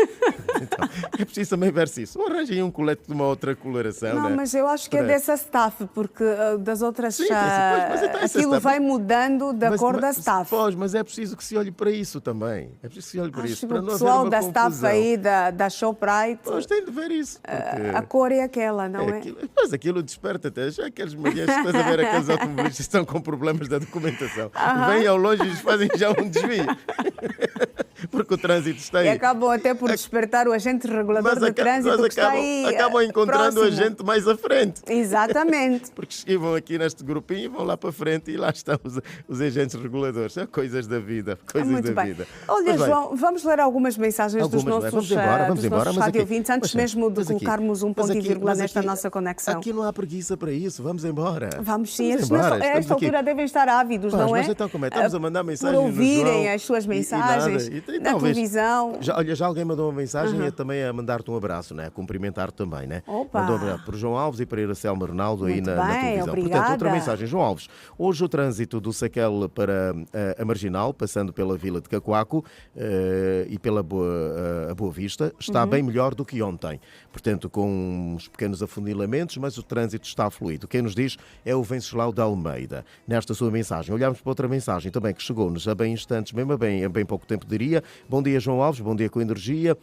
Então, é preciso também ver-se isso. Ou arranjem um colete de uma outra coloração. Não, né? mas eu acho que é dessa staff, porque das outras... Sim, mas então aquilo vai mudando da cor da staff. Mas é preciso que se olhe para isso também. É preciso que se olhe para isso. Para o pessoal da staff aí, da Shoprite... Pois tem de ver isso. A cor é aquela, não é? Mas aquilo desperta até. Já aqueles manhãs que estás a ver aqueles automobilistas que estão com problemas da documentação. Vêm ao longe e fazem já um desvio. porque o trânsito está aí. E acabam até por despertar o agente regulador de trânsito que está aí acabam encontrando próximo. a gente mais à frente. Exatamente. Porque esquivam aqui neste grupinho e vão lá para frente e lá estão os agentes reguladores. São coisas da vida. Muito bem. Olha, João, vamos ler algumas mensagens dos nossos rádio ouvintes, antes mesmo de colocarmos um ponto e vírgula nesta nossa conexão. Aqui não há preguiça para isso. Vamos embora. Vamos sim. A esta altura devem estar ávidos, não é? Mas então como é? Estamos a mandar mensagens por ouvirem as suas mensagens na televisão. Já alguém mandou uma mensagem e também a mandar-te um abraço, né? A cumprimentar também, né? Mandou para o João Alves e para a Iracema Ronaldo aí na televisão. Obrigada. Portanto, outra mensagem. João Alves, hoje o trânsito do Saquel para a Marginal, passando pela Vila de Cacoaco e pela Boa Vista, está bem melhor do que ontem. Portanto, com uns pequenos afunilamentos, mas o trânsito está fluido. Quem nos diz é o Venceslau de Almeida. Nesta sua mensagem, olhamos para outra mensagem também que chegou-nos a bem instantes, mesmo a bem pouco tempo diria. Bom dia, João Alves, bom dia com energia.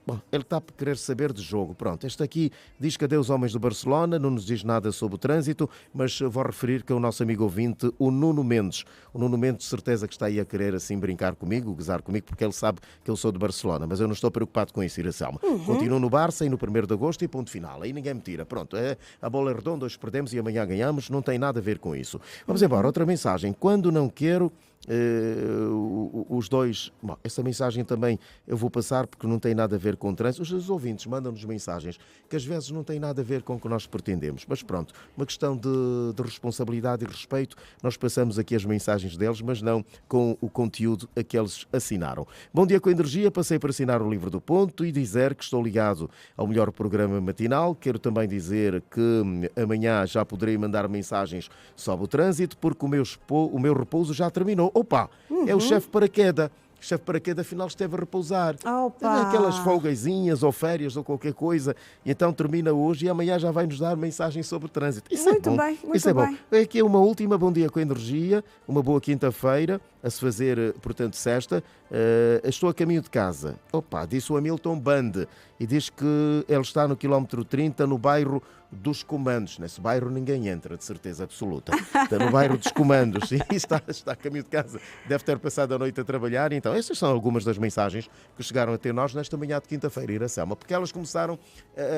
Bom, ele está a querer saber de jogo. Pronto, este aqui diz que adeus homens do Barcelona, não nos diz nada sobre o trânsito, mas vou referir que é o nosso amigo ouvinte, o Nuno Mendes. O Nuno Mendes, de certeza que está aí a querer assim brincar comigo, gozar comigo, porque ele sabe que eu sou de Barcelona, mas eu não estou preocupado com isso, Iracema. Continuo no Barça e no 1º de agosto e ponto final. Aí ninguém me tira. Pronto, a bola é redonda, hoje perdemos e amanhã ganhamos, não tem nada a ver com isso. Vamos embora, outra mensagem. Quando não quero... os dois, bom, essa mensagem também eu vou passar porque não tem nada a ver com o trânsito. Os ouvintes mandam-nos mensagens que às vezes não têm nada a ver com o que nós pretendemos, mas pronto, uma questão de responsabilidade e respeito, nós passamos aqui as mensagens deles, mas não com o conteúdo a que eles assinaram. Bom dia com energia, passei por assinar o livro do ponto e dizer que estou ligado ao melhor programa matinal. Quero também dizer que amanhã já poderei mandar mensagens sobre o trânsito porque o meu repouso já terminou. Opa, é o chefe paraquedas. O chefe paraquedas afinal esteve a repousar. Aquelas folgazinhas ou férias ou qualquer coisa. E então termina hoje e amanhã já vai nos dar mensagens sobre o trânsito. Isso muito é bom. Bem, muito Isso é bom. Bem. Aqui é uma última bom dia com energia, uma boa quinta-feira, a se fazer, portanto, sexta. Estou a caminho de casa. Opa, disse o Hamilton Band e diz que ele está no quilómetro 30 no bairro dos Comandos. Nesse bairro ninguém entra, de certeza absoluta. Está no bairro dos Comandos e está a caminho de casa. Deve ter passado a noite a trabalhar. Então, estas são algumas das mensagens que chegaram até nós nesta manhã de quinta-feira, Iracema, porque elas começaram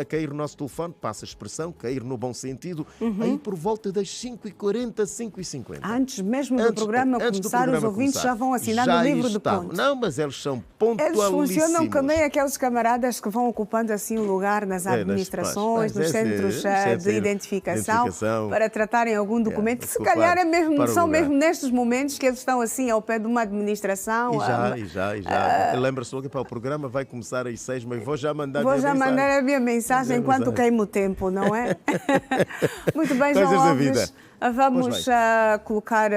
a cair no nosso telefone, passa a expressão, cair no bom sentido, aí por volta das 5h40, 5h50. Antes mesmo do programa começar, os ouvintes já vão assinar no livro do ponto. Não, mas eles são pontualíssimos. Eles funcionam como aqueles camaradas que vão ocupando assim um lugar nas administrações, nos centros de identificação para tratarem algum documento. Se calhar são mesmo nestes momentos que eles estão assim ao pé de uma administração. E já. Lembra-se logo que para o programa vai começar às 6, mas vou já mandar a minha mensagem enquanto queima o tempo, não é? Muito bem, João Alves. Vamos colocar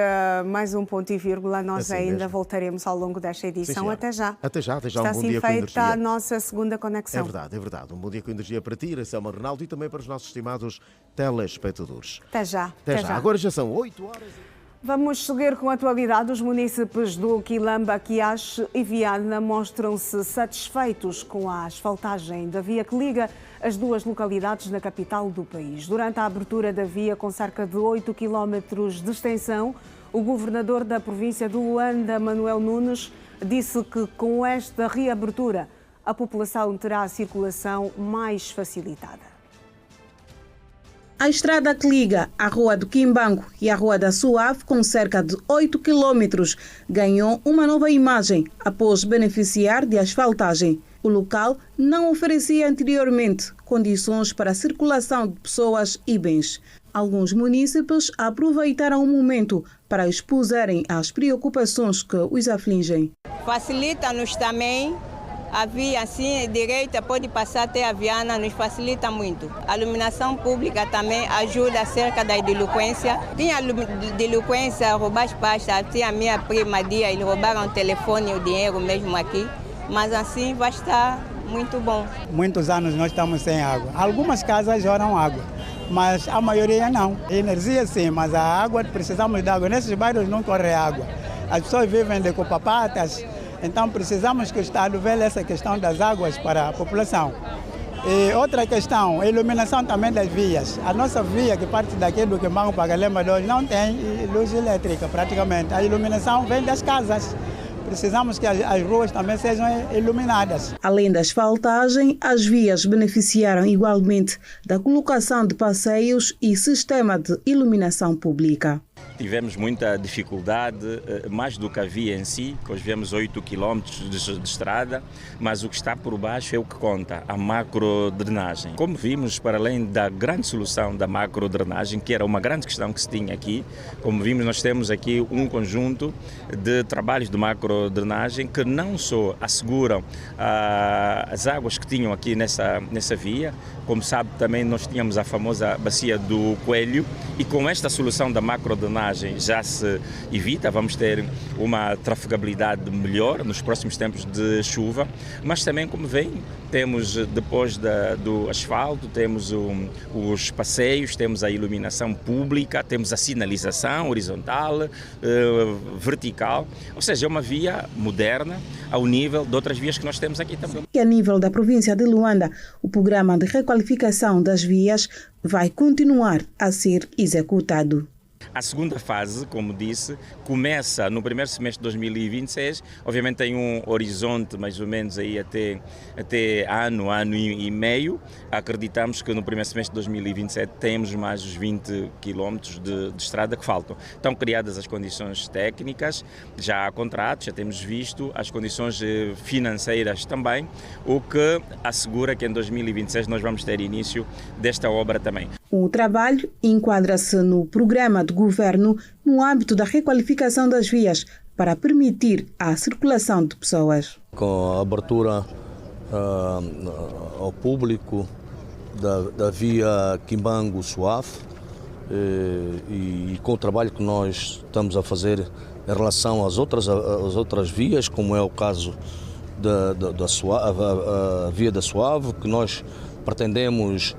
mais um ponto e vírgula. Nós assim ainda mesmo voltaremos ao longo desta edição. Sim, até já. Até já. Está um bom assim dia feita com energia. a nossa segunda conexão. É verdade. Um bom dia com energia para ti, Iracema Ronaldo, e também para os nossos estimados telespectadores. Até já. Agora já são 8 horas. Vamos seguir com a atualidade. Os munícipes do Quilamba, Quiache e Viana mostram-se satisfeitos com a asfaltagem da via que liga as duas localidades na capital do país. Durante a abertura da via, com cerca de 8 quilómetros de extensão, o governador da província do Luanda, Manuel Nunes, disse que com esta reabertura a população terá a circulação mais facilitada. A estrada que liga a Rua do Quimbango e a Rua da Suave, com cerca de 8 quilómetros, ganhou uma nova imagem após beneficiar de asfaltagem. O local não oferecia anteriormente condições para a circulação de pessoas e bens. Alguns munícipes aproveitaram o momento para expuserem as preocupações que os afligem. Facilita-nos também. A via assim direita pode passar até a Viana, nos facilita muito. A iluminação pública também ajuda acerca da delinquência. Tinha delinquência, roubar as pastas, tinha a minha prima dia, eles roubaram o telefone e o dinheiro mesmo aqui. Mas assim vai estar muito bom. Muitos anos nós estamos sem água. Algumas casas joram água, mas a maioria não. Energia sim, mas a água, precisamos de água. Nesses bairros não corre água. As pessoas vivem de copapatas. Então precisamos que o Estado veja essa questão das águas para a população. E outra questão, a iluminação também das vias. A nossa via que parte daqui do Quimbango para Galema 2 não tem luz elétrica praticamente. A iluminação vem das casas. precisamos que as ruas também sejam iluminadas. Além da asfaltagem, as vias beneficiaram igualmente da colocação de passeios e sistema de iluminação pública. Tivemos muita dificuldade, mais do que a via em si, que hoje vemos 8 quilómetros de estrada, mas o que está por baixo é o que conta, a macrodrenagem. Como vimos, para além da grande solução da macrodrenagem, que era uma grande questão que se tinha aqui, como vimos, nós temos aqui um conjunto de trabalhos de macrodrenagem que não só asseguram as águas que tinham aqui nessa via, como sabe também nós tínhamos a famosa bacia do Coelho, e com esta solução da macrodrenagem já se evita, vamos ter uma trafegabilidade melhor nos próximos tempos de chuva, mas também, como veem, temos depois do asfalto, temos os passeios, temos a iluminação pública, temos a sinalização horizontal, vertical, ou seja, é uma via moderna ao nível de outras vias que nós temos aqui também. E a nível da província de Luanda, o programa de requalificação das vias vai continuar a ser executado. A segunda fase, como disse, começa no primeiro semestre de 2026. Obviamente tem um horizonte mais ou menos aí até ano e meio. Acreditamos que no primeiro semestre de 2027 temos mais os 20 quilómetros de estrada que faltam. Estão criadas as condições técnicas, já há contratos, já temos visto as condições financeiras também, o que assegura que em 2026 nós vamos ter início desta obra também. O trabalho enquadra-se no programa de governo no âmbito da requalificação das vias para permitir a circulação de pessoas. Com a abertura ao público da via Quimbango-Suave e com o trabalho que nós estamos a fazer em relação às outras vias, como é o caso da via da Suave, que nós pretendemos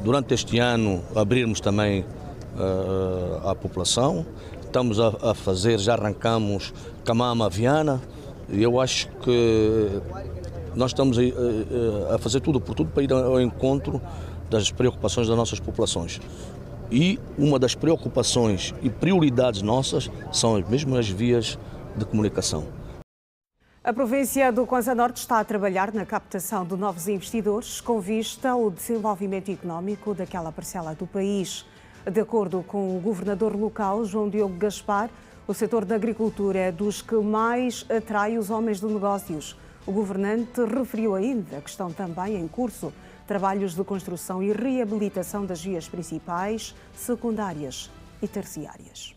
durante este ano abrirmos também à população. Estamos a fazer, já arrancamos Camama-Viana, e eu acho que nós estamos a fazer tudo por tudo para ir ao encontro das preocupações das nossas populações. E uma das preocupações e prioridades nossas são as mesmas vias de comunicação. A província do Kwanza Norte está a trabalhar na captação de novos investidores com vista ao desenvolvimento económico daquela parcela do país. De acordo com o governador local, João Diogo Gaspar, o setor da agricultura é dos que mais atrai os homens de negócios. O governante referiu ainda que estão também em curso trabalhos de construção e reabilitação das vias principais, secundárias e terciárias.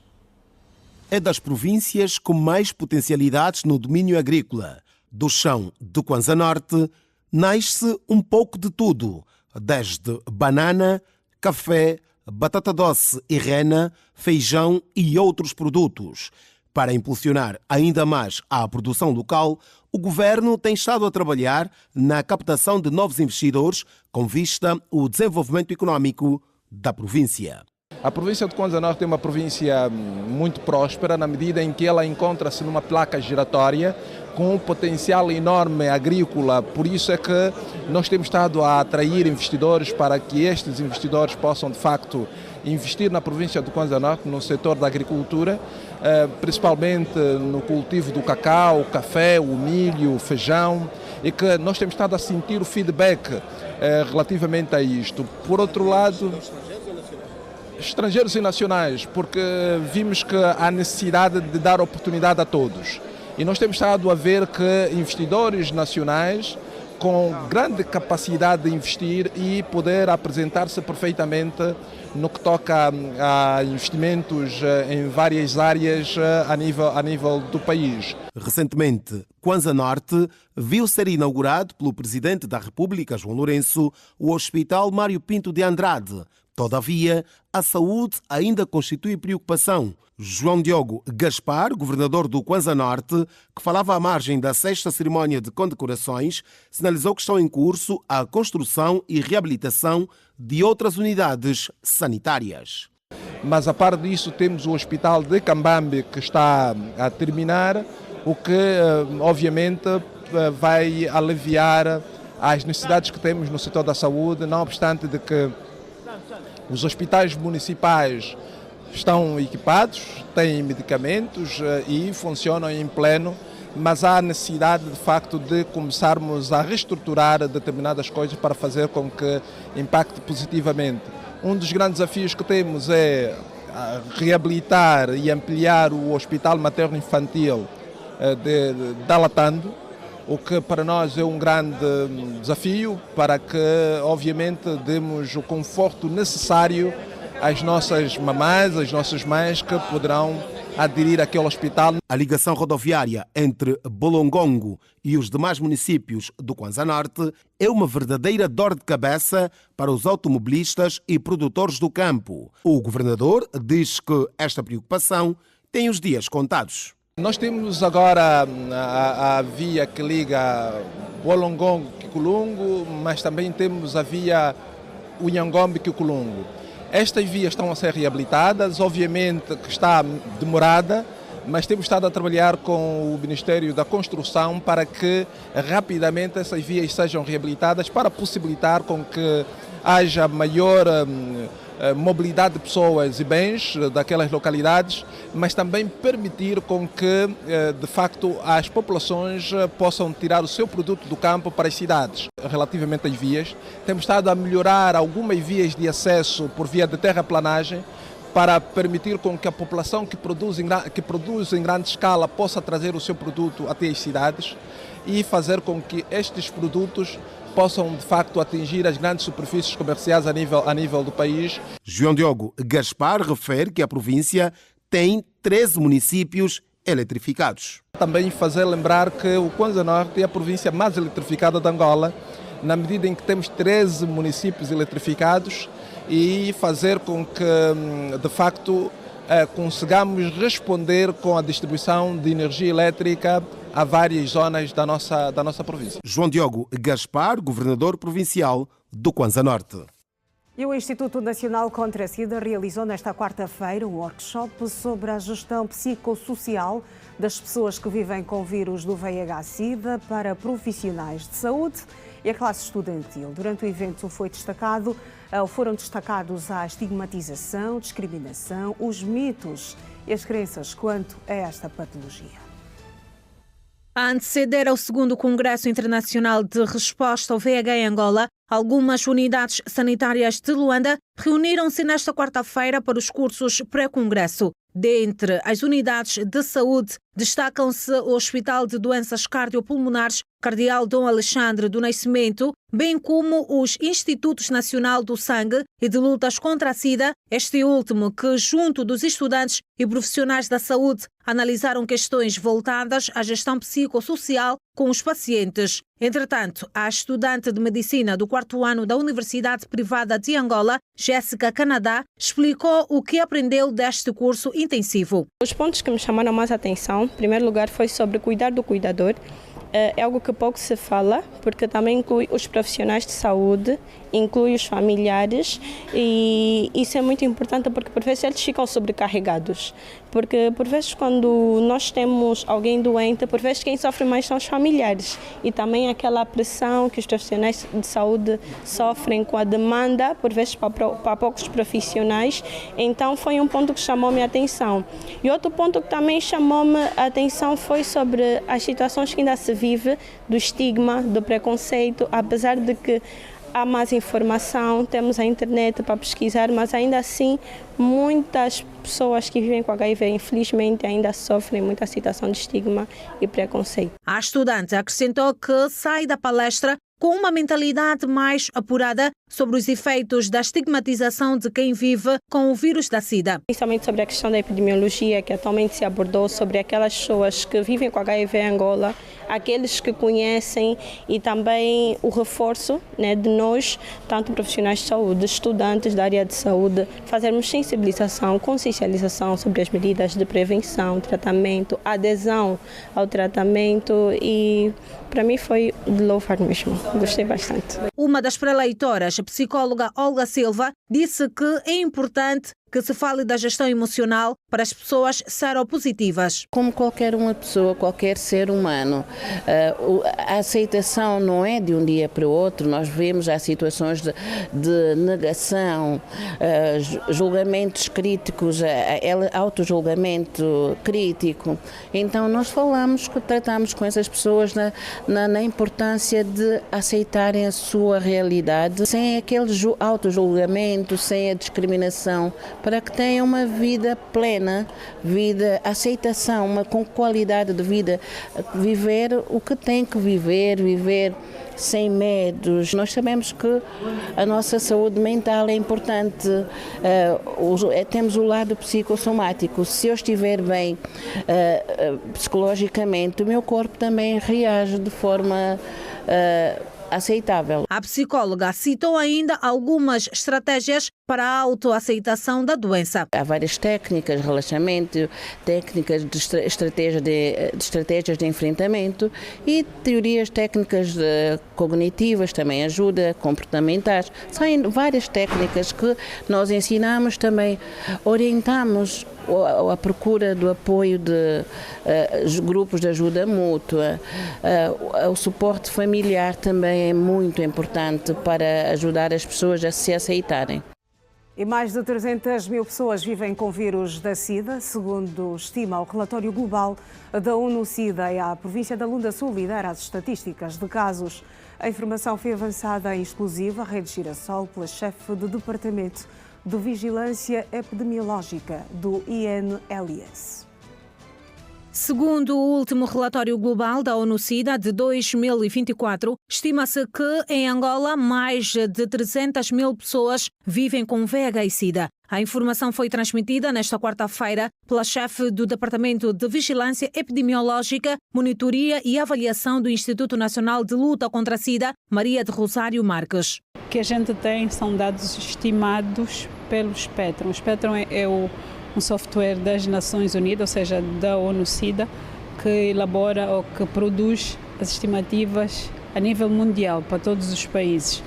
É das províncias com mais potencialidades no domínio agrícola. Do chão do Kwanza Norte nasce um pouco de tudo, desde banana, café, batata doce e rena, feijão e outros produtos. Para impulsionar ainda mais a produção local, o governo tem estado a trabalhar na captação de novos investidores com vista ao desenvolvimento econômico da província. A província de Kwanza Norte é uma província muito próspera na medida em que ela encontra-se numa placa giratória com um potencial enorme agrícola. Por isso é que nós temos estado a atrair investidores para que estes investidores possam, de facto, investir na província de Kwanza Norte no setor da agricultura, principalmente no cultivo do cacau, o café, o milho, o feijão, e que nós temos estado a sentir o feedback relativamente a isto. Por outro lado, estrangeiros e nacionais, porque vimos que há necessidade de dar oportunidade a todos. E nós temos estado a ver que investidores nacionais com grande capacidade de investir e poder apresentar-se perfeitamente no que toca a investimentos em várias áreas a nível do país. Recentemente, Kwanza Norte viu ser inaugurado pelo Presidente da República, João Lourenço, o Hospital Mário Pinto de Andrade. Todavia, a saúde ainda constitui preocupação. João Diogo Gaspar, governador do Kwanza Norte, que falava à margem da 6ª cerimónia de condecorações, sinalizou que estão em curso a construção e reabilitação de outras unidades sanitárias. Mas, a par disso, temos o Hospital de Cambambe, que está a terminar, o que, obviamente, vai aliviar as necessidades que temos no setor da saúde, não obstante de que os hospitais municipais estão equipados, têm medicamentos e funcionam em pleno. mas há necessidade de facto de começarmos a reestruturar determinadas coisas para fazer com que impacte positivamente. Um dos grandes desafios que temos é reabilitar e ampliar o Hospital Materno-Infantil de Alatando, o que para nós é um grande desafio para que, obviamente, demos o conforto necessário às nossas mamães, às nossas mães que poderão aderir àquele hospital. A ligação rodoviária entre Bolongongo e os demais municípios do Kwanza Norte é uma verdadeira dor de cabeça para os automobilistas e produtores do campo. O governador diz que esta preocupação tem os dias contados. Nós temos agora a via que liga Bolongongo-Kikulungo, mas também temos a via Unhangombe-Kikulungo. Estas vias estão a ser reabilitadas, obviamente que está demorada, mas temos estado a trabalhar com o Ministério da Construção para que rapidamente essas vias sejam reabilitadas para possibilitar com que haja maior mobilidade de pessoas e bens daquelas localidades, mas também permitir com que, de facto, as populações possam tirar o seu produto do campo para as cidades. Relativamente às vias, temos estado a melhorar algumas vias de acesso por via de terraplanagem para permitir com que a população que produz em grande escala possa trazer o seu produto até as cidades e fazer com que estes produtos possam, de facto, atingir as grandes superfícies comerciais a nível do país. João Diogo Gaspar refere que a província tem 13 municípios eletrificados. Também fazer lembrar que o Kwanza Norte é a província mais eletrificada de Angola, na medida em que temos 13 municípios eletrificados, e fazer com que, de facto, consigamos responder com a distribuição de energia elétrica a várias zonas da nossa província. João Diogo Gaspar, governador provincial do Kwanza Norte. E o Instituto Nacional contra a SIDA realizou nesta quarta-feira um workshop sobre a gestão psicossocial das pessoas que vivem com o vírus do VIH-Sida para profissionais de saúde e a classe estudantil. Durante o evento foram destacados a estigmatização, discriminação, os mitos e as crenças quanto a esta patologia. A anteceder ao 2º Congresso Internacional de Resposta ao VIH em Angola, algumas unidades sanitárias de Luanda reuniram-se nesta quarta-feira para os cursos pré-congresso. Dentre as unidades de saúde, destacam-se o Hospital de Doenças Cardiopulmonares Cardeal Dom Alexandre do Nascimento, bem como os Institutos Nacional do Sangue e de Lutas contra a SIDA, este último que, junto dos estudantes e profissionais da saúde, analisaram questões voltadas à gestão psicossocial com os pacientes. Entretanto, a estudante de medicina do 4º ano da Universidade Privada de Angola, Jéssica Canadá, explicou o que aprendeu deste curso intensivo. Os pontos que me chamaram mais a atenção, em primeiro lugar, foi sobre cuidar do cuidador. É algo que pouco se fala, porque também inclui os profissionais de saúde, inclui os familiares, e isso é muito importante porque por vezes eles ficam sobrecarregados. Porque por vezes quando nós temos alguém doente, por vezes quem sofre mais são os familiares, e também aquela pressão que os profissionais de saúde sofrem com a demanda, por vezes para poucos profissionais. Então foi um ponto que chamou-me a atenção. E outro ponto que também chamou-me a atenção foi sobre as situações que ainda se vive do estigma, do preconceito, apesar de que há mais informação, temos a internet para pesquisar, mas ainda assim muitas pessoas que vivem com HIV, infelizmente, ainda sofrem muita situação de estigma e preconceito. A estudante acrescentou que sai da palestra com uma mentalidade mais apurada sobre os efeitos da estigmatização de quem vive com o vírus da SIDA. Principalmente sobre a questão da epidemiologia que atualmente se abordou, sobre aquelas pessoas que vivem com HIV em Angola, aqueles que conhecem, e também o reforço, de nós, tanto profissionais de saúde, estudantes da área de saúde, fazermos sensibilização, consciencialização sobre as medidas de prevenção, tratamento, adesão ao tratamento, e para mim foi de louvar mesmo. Gostei bastante. Uma das preleitoras, a psicóloga Olga Silva, disse que é importante que se fale da gestão emocional para as pessoas seropositivas. Como qualquer uma pessoa, qualquer ser humano, a aceitação não é de um dia para o outro. Nós vemos há situações de negação, julgamentos críticos, autojulgamento crítico. Então nós tratamos com essas pessoas na importância de aceitarem a sua realidade, sem aquele autojulgamento, sem a discriminação, para que tenham uma vida plena, aceitação, com qualidade de vida, viver o que tem que viver sem medos. Nós sabemos que a nossa saúde mental é importante. Temos o lado psicossomático. Se eu estiver bem psicologicamente, o meu corpo também reage de forma aceitável. A psicóloga citou ainda algumas estratégias para a autoaceitação da doença. Há várias técnicas, relaxamento, técnicas de estratégias de enfrentamento e teorias técnicas cognitivas também ajuda, comportamentais. São várias técnicas que nós ensinamos, também orientamos a procura do apoio de grupos de ajuda mútua. O suporte familiar também é muito importante para ajudar as pessoas a se aceitarem. E mais de 300 mil pessoas vivem com vírus da SIDA, segundo estima o relatório global da ONU-SIDA. E a província da Lunda Sul lidera as estatísticas de casos. A informação foi avançada em exclusiva à Rede Girassol pela chefe do Departamento de Vigilância Epidemiológica do INLS. Segundo o último relatório global da ONU-SIDA de 2024, estima-se que em Angola mais de 300 mil pessoas vivem com VIH e SIDA. A informação foi transmitida nesta quarta-feira pela chefe do Departamento de Vigilância Epidemiológica, Monitoria e Avaliação do Instituto Nacional de Luta contra a SIDA, Maria de Rosário Marques. O que a gente tem são dados estimados pelo Spectrum. O Spectrum é um software das Nações Unidas, ou seja, da ONU-SIDA, que elabora ou que produz as estimativas a nível mundial para todos os países.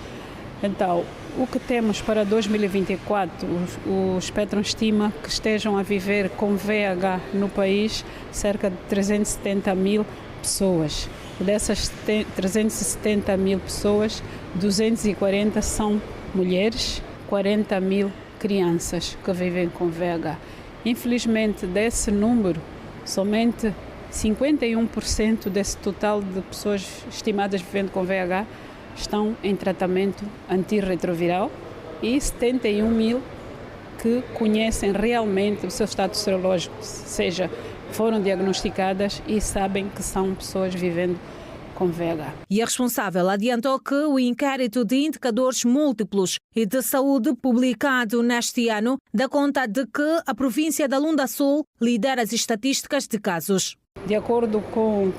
Então, o que temos para 2024, o Spectrum estima que estejam a viver com VIH no país cerca de 370 mil pessoas. Dessas 370 mil pessoas, 240 são mulheres, 40 mil crianças que vivem com VIH. Infelizmente, desse número, somente 51% desse total de pessoas estimadas vivendo com VIH estão em tratamento antirretroviral e 71 mil que conhecem realmente o seu status serológico, ou seja, foram diagnosticadas e sabem que são pessoas vivendo com VIH. E a responsável adiantou que o inquérito de indicadores múltiplos e de saúde publicado neste ano dá conta de que a província da Lunda Sul lidera as estatísticas de casos. De acordo com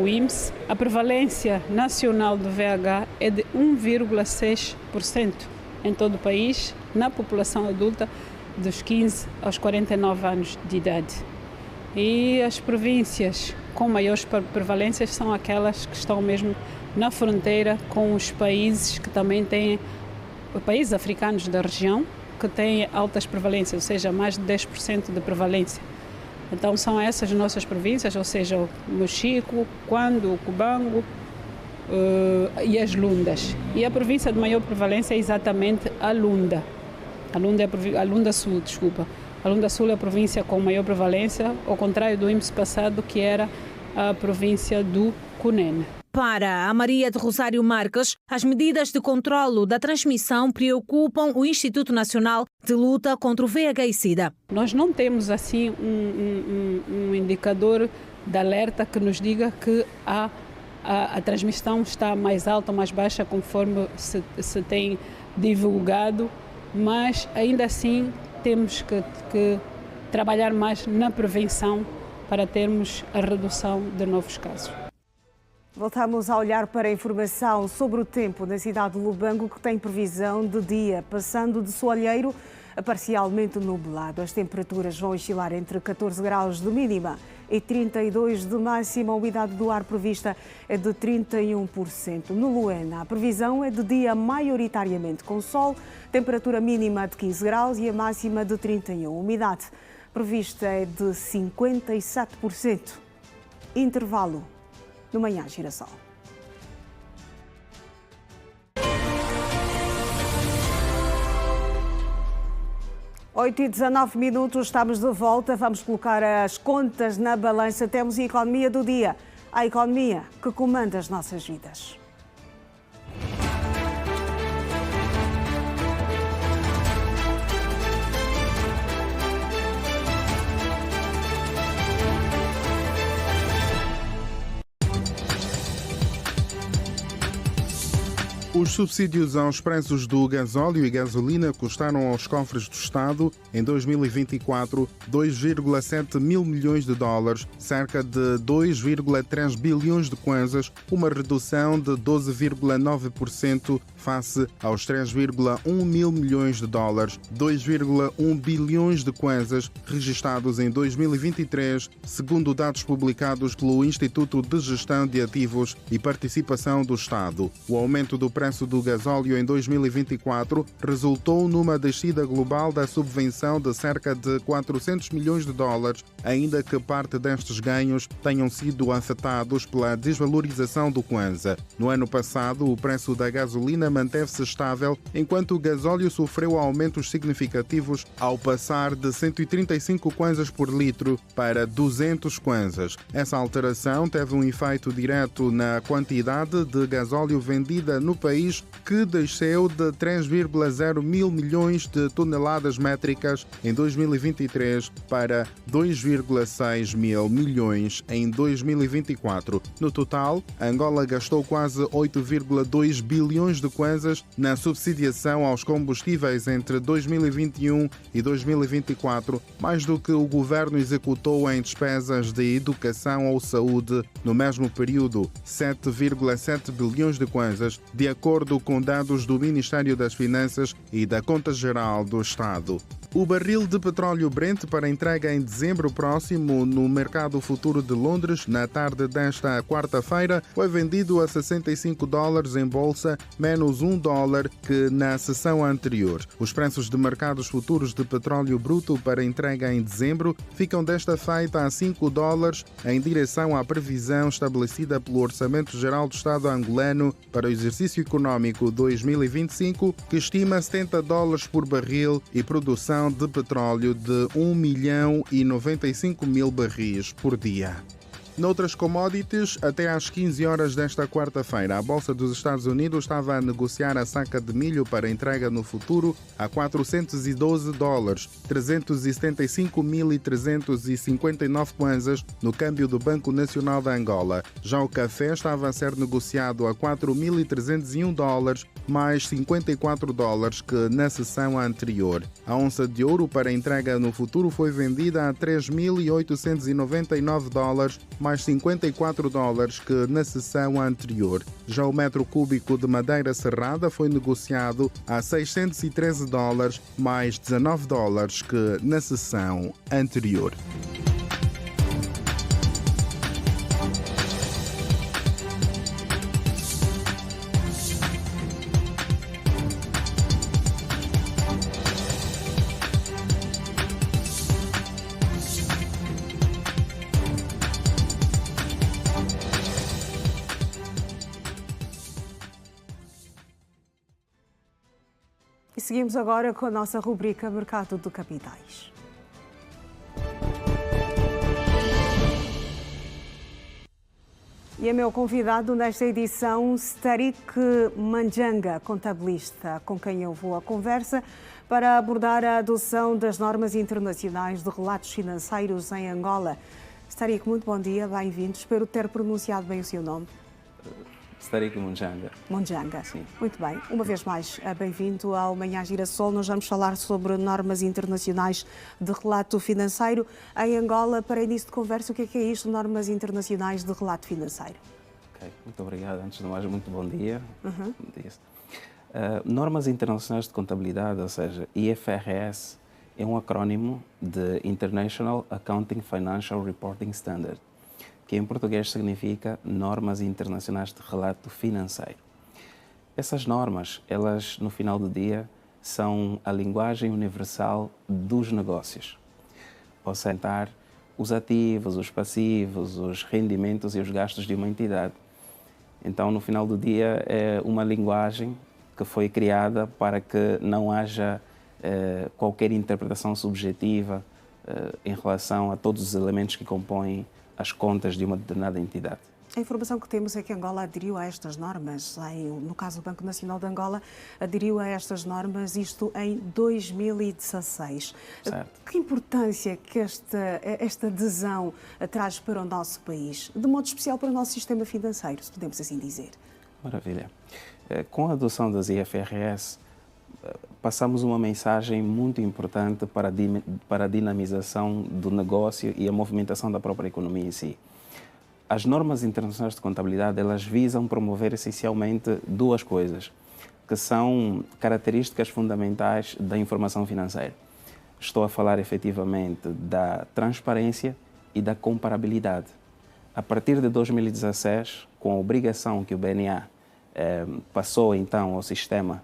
o IMS, a prevalência nacional do VIH é de 1,6% em todo o país, na população adulta dos 15 aos 49 anos de idade. E as províncias com maiores prevalências são aquelas que estão mesmo na fronteira com os países que também têm, países africanos da região, que têm altas prevalências, ou seja, mais de 10% de prevalência. Então são essas nossas províncias, ou seja, o Mochico, Quando, o Cubango e as Lundas. E a província de maior prevalência é exatamente a Lunda. A Lunda Sul, desculpa. A Lunda Sul é a província com maior prevalência, ao contrário do IMS passado, que era a província do Cunene. Para a Maria de Rosário Marques, as medidas de controlo da transmissão preocupam o Instituto Nacional de Luta contra o VIH e SIDA. Nós não temos assim um indicador de alerta que nos diga que a transmissão está mais alta ou mais baixa conforme se tem divulgado, mas ainda assim temos que trabalhar mais na prevenção para termos a redução de novos casos. Voltamos a olhar para a informação sobre o tempo na cidade de Lubango, que tem previsão de dia, passando de soalheiro a parcialmente nublado. As temperaturas vão oscilar entre 14 graus de mínima e 32 de máxima. A umidade do ar prevista é de 31%. No Luena, a previsão é de dia maioritariamente com sol, temperatura mínima de 15 graus e a máxima de 31. A umidade prevista é de 57%. Intervalo no Manhã Girassol. 8h19, estamos de volta. Vamos colocar as contas na balança. Temos a economia do dia. A economia que comanda as nossas vidas. Os subsídios aos preços do gasóleo e gasolina custaram aos cofres do Estado, em 2024, 2,7 mil milhões de dólares, cerca de 2,3 bilhões de kwanzas, uma redução de 12,9% face aos 3,1 mil milhões de dólares, 2,1 bilhões de kwanzas, registados em 2023, segundo dados publicados pelo Instituto de Gestão de Ativos e Participação do Estado. O aumento do preço do gasóleo em 2024 resultou numa descida global da subvenção de cerca de 400 milhões de dólares, ainda que parte destes ganhos tenham sido afetados pela desvalorização do kwanza. No ano passado, o preço da gasolina manteve-se estável, enquanto o gasóleo sofreu aumentos significativos ao passar de 135 kwanzas por litro para 200 kwanzas. Essa alteração teve um efeito direto na quantidade de gasóleo vendida no país, que desceu de 3,0 mil milhões de toneladas métricas em 2023 para 2,6 mil milhões em 2024. No total, Angola gastou quase 8,2 bilhões de kwanzas na subsidiação aos combustíveis entre 2021 e 2024, mais do que o governo executou em despesas de educação ou saúde no mesmo período, 7,7 bilhões de kwanzas, de acordo com dados do Ministério das Finanças e da Conta Geral do Estado. O barril de petróleo Brent para entrega em dezembro próximo no mercado futuro de Londres, na tarde desta quarta-feira, foi vendido a 65 dólares em bolsa, menos $1 que na sessão anterior. Os preços de mercados futuros de petróleo bruto para entrega em dezembro ficam desta feita a 5 dólares, em direção à previsão estabelecida pelo Orçamento Geral do Estado angolano para o exercício econômico 2025, que estima 70 dólares por barril e produção de petróleo de 1.095.000 barris por dia. Noutras commodities, até às 15 horas desta quarta-feira, a Bolsa dos Estados Unidos estava a negociar a saca de milho para entrega no futuro a 412 dólares, 375.359 kwanzas no câmbio do Banco Nacional da Angola. Já o café estava a ser negociado a 4.301 dólares, mais 54 dólares que na sessão anterior. A onça de ouro para entrega no futuro foi vendida a 3.899 dólares, mais 54 dólares que na sessão anterior. Já o metro cúbico de madeira serrada foi negociado a 613 dólares, mais 19 dólares que na sessão anterior. E seguimos agora com a nossa rubrica Mercado de Capitais. E é meu convidado nesta edição, Starik Manjanga, contabilista, com quem eu vou à conversa para abordar a adoção das normas internacionais de relatos financeiros em Angola. Starik, muito bom dia, bem-vindo. Espero ter pronunciado bem o seu nome. Starik Manjanga. Manjanga. Sim. Muito bem. Uma vez mais, bem-vindo ao Manhã Girassol. Nós vamos falar sobre normas internacionais de relato financeiro em Angola. Para início de conversa, o que é isto, normas internacionais de relato financeiro? Ok, muito obrigado. Antes de mais, muito bom dia. Normas internacionais de contabilidade, ou seja, IFRS, é um acrônimo de International Accounting Financial Reporting Standard, que em português significa Normas Internacionais de Relato Financeiro. Essas normas, elas no final do dia, são a linguagem universal dos negócios. Ou seja, os ativos, os passivos, os rendimentos e os gastos de uma entidade. Então, no final do dia, é uma linguagem que foi criada para que não haja qualquer interpretação subjetiva em relação a todos os elementos que compõem as contas de uma determinada entidade. A informação que temos é que Angola aderiu a estas normas, no caso do Banco Nacional de Angola, aderiu a estas normas, isto em 2016. Certo. Que importância que esta adesão traz para o nosso país, de modo especial para o nosso sistema financeiro, se podemos assim dizer? Maravilha. Com a adoção das IFRS, passamos uma mensagem muito importante para a dinamização do negócio e a movimentação da própria economia em si. As normas internacionais de contabilidade, elas visam promover essencialmente duas coisas, que são características fundamentais da informação financeira. Estou a falar efetivamente da transparência e da comparabilidade. A partir de 2016, com a obrigação que o BNA passou então ao sistema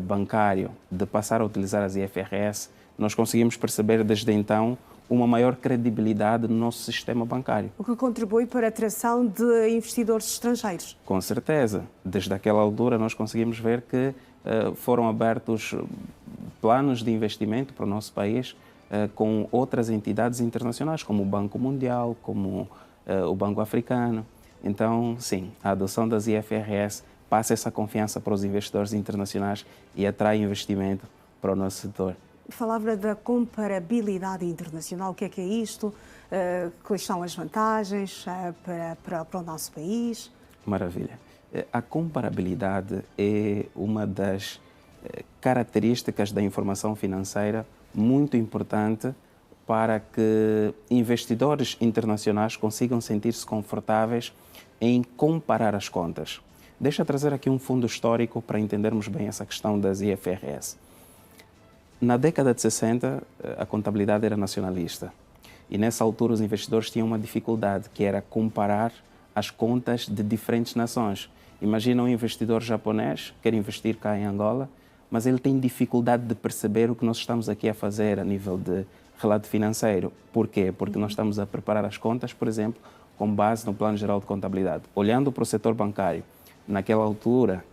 bancário de passar a utilizar as IFRS, nós conseguimos perceber desde então uma maior credibilidade no nosso sistema bancário. O que contribui para a atração de investidores estrangeiros. Com certeza. Desde aquela altura nós conseguimos ver que foram abertos planos de investimento para o nosso país com outras entidades internacionais, como o Banco Mundial, como o Banco Africano. Então, sim, a adoção das IFRS passa essa confiança para os investidores internacionais e atrai investimento para o nosso setor. Falava da comparabilidade internacional. O que é isto? Quais são as vantagens para o nosso país? Maravilha. A comparabilidade é uma das características da informação financeira muito importante para que investidores internacionais consigam sentir-se confortáveis em comparar as contas. Deixa eu trazer aqui um fundo histórico para entendermos bem essa questão das IFRS. Na década de 60, a contabilidade era nacionalista e nessa altura os investidores tinham uma dificuldade, que era comparar as contas de diferentes nações. Imagina um investidor japonês que quer investir cá em Angola, mas ele tem dificuldade de perceber o que nós estamos aqui a fazer a nível de relato financeiro. Por quê? Porque nós estamos a preparar as contas, por exemplo, com base no Plano Geral de Contabilidade. Olhando para o setor bancário, naquela altura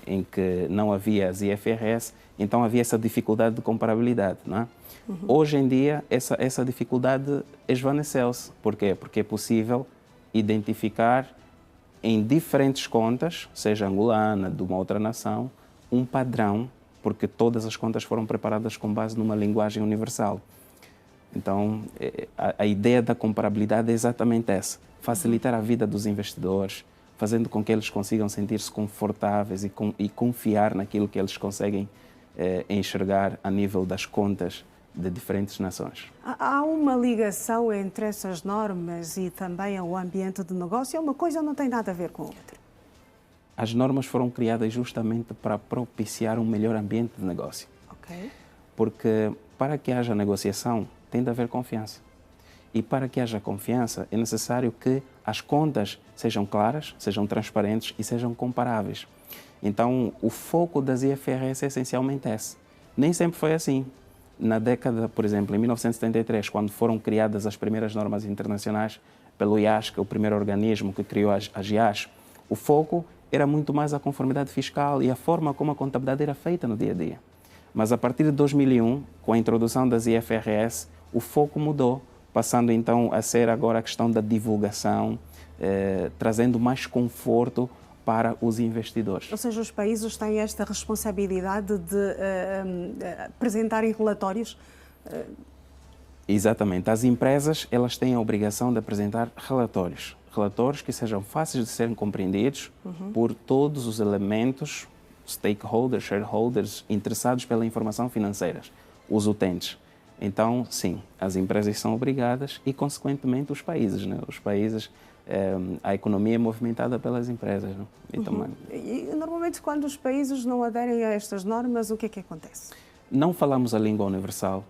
em que não havia as IFRS, então havia essa dificuldade de comparabilidade, não é? Hoje em dia, essa dificuldade esvaneceu-se. Por quê? Porque é possível identificar em diferentes contas, seja angolana, de uma outra nação, um padrão, porque todas as contas foram preparadas com base numa linguagem universal. Então, a ideia da comparabilidade é exatamente essa, facilitar a vida dos investidores, fazendo com que eles consigam sentir-se confortáveis e confiar naquilo que eles conseguem enxergar a nível das contas de diferentes nações. Há uma ligação entre essas normas e também o ambiente de negócio? Uma coisa não tem nada a ver com a outra? As normas foram criadas justamente para propiciar um melhor ambiente de negócio. Okay. Porque para que haja negociação, tem de haver confiança. E para que haja confiança, é necessário que as contas sejam claras, sejam transparentes e sejam comparáveis. Então, o foco das IFRS é essencialmente esse. Nem sempre foi assim. Na década, por exemplo, em 1973, quando foram criadas as primeiras normas internacionais pelo IASC, o primeiro organismo que criou as IAS, o foco era muito mais a conformidade fiscal e a forma como a contabilidade era feita no dia a dia. Mas a partir de 2001, com a introdução das IFRS, o foco mudou, passando então a ser agora a questão da divulgação, trazendo mais conforto para os investidores. Ou seja, os países têm esta responsabilidade de apresentarem relatórios? Exatamente. As empresas, elas têm a obrigação de apresentar relatórios que sejam fáceis de serem compreendidos por todos os elementos, stakeholders, shareholders, interessados pela informação financeira, os utentes. Então, sim, as empresas são obrigadas e, consequentemente, os países. Né? Os países, a economia é movimentada pelas empresas. Né? E, normalmente, quando os países não aderem a estas normas, o que é que acontece? Não falamos a língua universal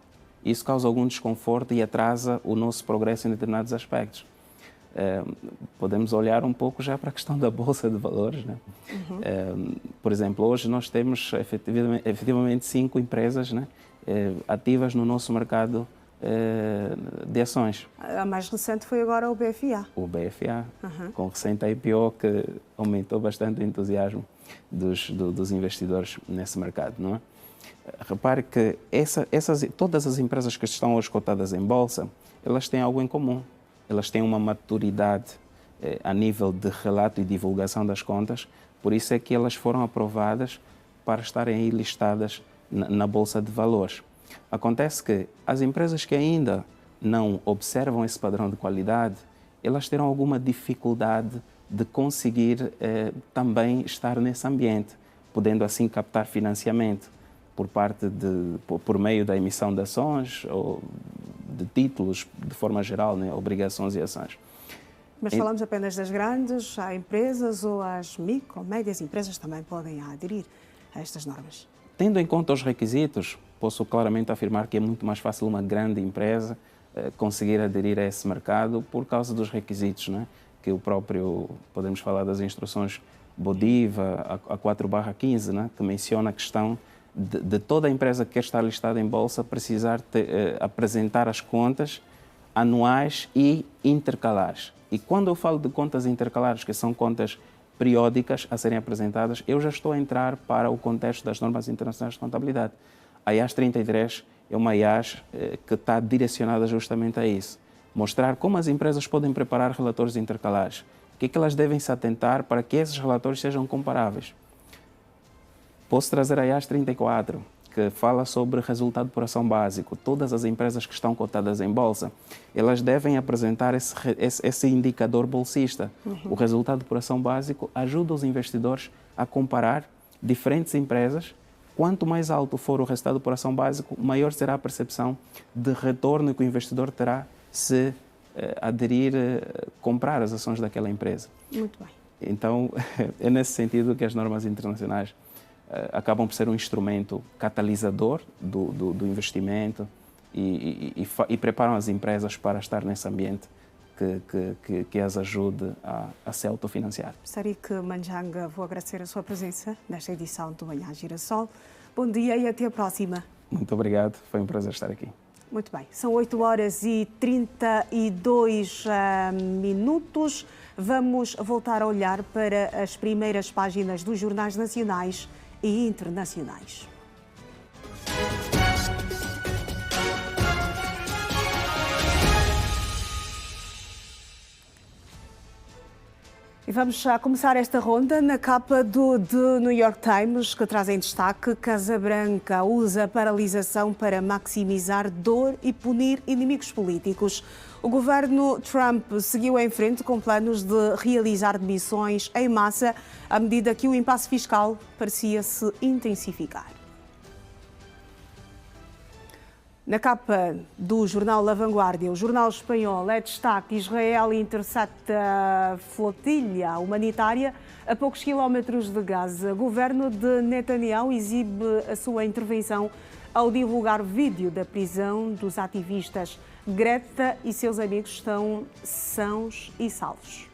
Isso causa algum desconforto e atrasa o nosso progresso em determinados aspectos. Podemos olhar um pouco já para a questão da Bolsa de Valores, né? Por exemplo, hoje nós temos efetivamente 5 empresas, né, ativas no nosso mercado de ações. A mais recente foi agora o BFA. O BFA, com recente IPO que aumentou bastante o entusiasmo dos investidores nesse mercado, não é? Repare que todas as empresas que estão hoje cotadas em bolsa, elas têm algo em comum. Elas têm uma maturidade a nível de relato e divulgação das contas, por isso é que elas foram aprovadas para estarem aí listadas na Bolsa de Valores. Acontece que as empresas que ainda não observam esse padrão de qualidade, elas terão alguma dificuldade de conseguir também estar nesse ambiente, podendo assim captar financiamento por meio da emissão de ações ou de títulos, de forma geral, né, obrigações e ações. Mas falamos apenas das grandes, há empresas ou as micro, médias empresas também podem aderir a estas normas? Tendo em conta os requisitos, posso claramente afirmar que é muito mais fácil uma grande empresa conseguir aderir a esse mercado por causa dos requisitos, né? Que o próprio, podemos falar das instruções BODIVA, a 4/15, né? Que menciona a questão de toda a empresa que quer estar listada em bolsa precisar apresentar as contas anuais e intercalares. E quando eu falo de contas intercalares, que são contas periódicas a serem apresentadas, eu já estou a entrar para o contexto das normas internacionais de contabilidade. A IAS 33 é uma IAS que está direcionada justamente a isso. Mostrar como as empresas podem preparar relatórios intercalares. O que é que elas devem se atentar para que esses relatórios sejam comparáveis. Posso trazer a IAS 34, que fala sobre resultado por ação básico. Todas as empresas que estão cotadas em bolsa, elas devem apresentar esse indicador bolsista. O resultado por ação básico ajuda os investidores a comparar diferentes empresas. Quanto mais alto for o resultado por ação básico, maior será a percepção de retorno que o investidor terá se aderir, comprar as ações daquela empresa. Muito bem. Então, é nesse sentido que as normas internacionais acabam por ser um instrumento catalisador do investimento e preparam as empresas para estar nesse ambiente que as ajude a se autofinanciar. Sarik Manjanga, vou agradecer a sua presença nesta edição do Manhã Girassol. Bom dia e até a próxima. Muito obrigado, foi um prazer estar aqui. Muito bem, são 8h32. Vamos voltar a olhar para as primeiras páginas dos jornais nacionais e internacionais. E vamos já começar esta ronda na capa do New York Times, que traz em destaque: Casa Branca usa paralisação para maximizar dor e punir inimigos políticos. O governo Trump seguiu em frente com planos de realizar demissões em massa à medida que o impasse fiscal parecia se intensificar. Na capa do jornal La Vanguardia, o jornal espanhol é destaque: Israel intercepta flotilha humanitária a poucos quilómetros de Gaza. O governo de Netanyahu exibe a sua intervenção ao divulgar vídeo da prisão dos ativistas. Greta e seus amigos estão sãos e salvos.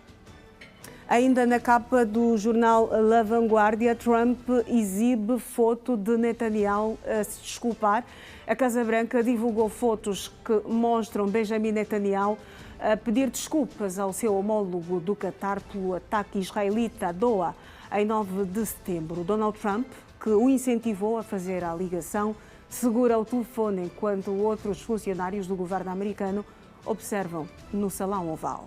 Ainda na capa do jornal La Vanguardia, Trump exibe foto de Netanyahu a se desculpar. A Casa Branca divulgou fotos que mostram Benjamin Netanyahu a pedir desculpas ao seu homólogo do Qatar pelo ataque israelita a Doha em 9 de setembro. Donald Trump, que o incentivou a fazer a ligação, segura o telefone enquanto outros funcionários do governo americano observam no Salão Oval.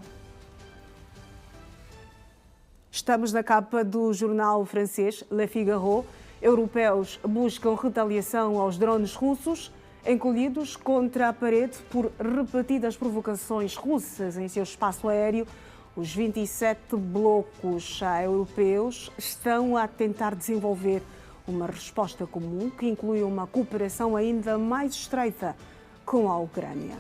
Estamos na capa do jornal francês Le Figaro. Europeus buscam retaliação aos drones russos, encolhidos contra a parede por repetidas provocações russas em seu espaço aéreo. Os 27 blocos europeus estão a tentar desenvolver uma resposta comum que inclui uma cooperação ainda mais estreita com a Ucrânia.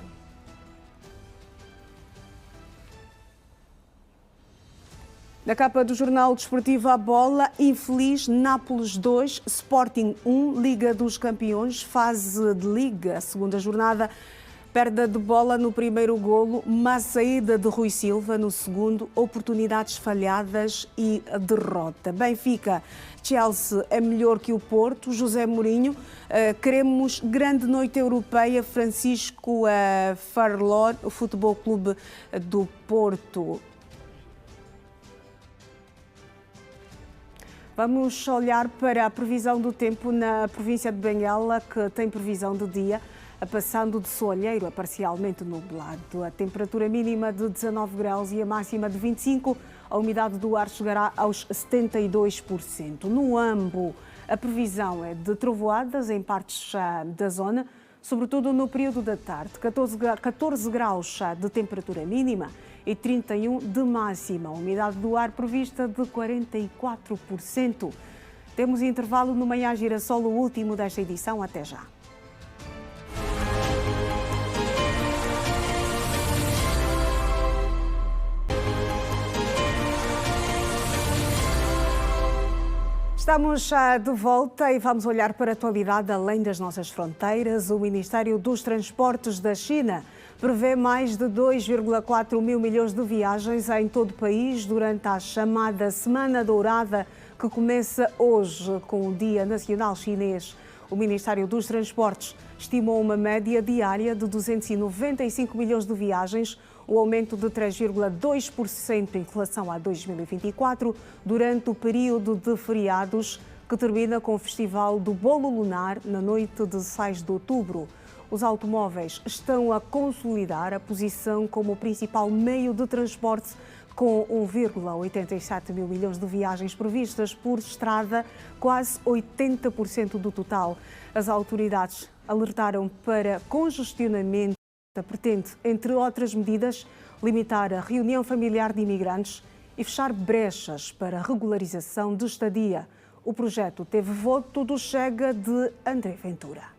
Na capa do Jornal Desportivo à Bola, infeliz Nápoles 2, Sporting 1, Liga dos Campeões, fase de Liga, segunda jornada, perda de bola no primeiro golo, má saída de Rui Silva no segundo, oportunidades falhadas e derrota. Benfica, Chelsea é melhor que o Porto, José Mourinho, queremos grande noite europeia, Francisco Farlor, o Futebol Clube do Porto. Vamos olhar para a previsão do tempo na província de Benguela, que tem previsão de dia, passando de soalheiro a parcialmente nublado. A temperatura mínima de 19 graus e a máxima de 25, a umidade do ar chegará aos 72%. No Ambo, a previsão é de trovoadas em partes da zona, sobretudo no período da tarde. 14 graus de temperatura mínima e 31 de máxima. A umidade do ar prevista de 44%. Temos intervalo no Manhã Girassol, o último desta edição. Até já. Estamos de volta e vamos olhar para a atualidade além das nossas fronteiras. O Ministério dos Transportes da China prevê mais de 2,4 mil milhões de viagens em todo o país durante a chamada Semana Dourada, que começa hoje com o Dia Nacional Chinês. O Ministério dos Transportes estimou uma média diária de 295 milhões de viagens, o aumento de 3,2% em relação a 2024, durante o período de feriados que termina com o Festival do Bolo Lunar na noite de 6 de outubro. Os automóveis estão a consolidar a posição como o principal meio de transporte, com 1,87 mil milhões de viagens previstas por estrada, quase 80% do total. As autoridades alertaram para congestionamento. Pretende, entre outras medidas, limitar a reunião familiar de imigrantes e fechar brechas para regularização de estadia. O projeto teve voto do Chega de André Ventura.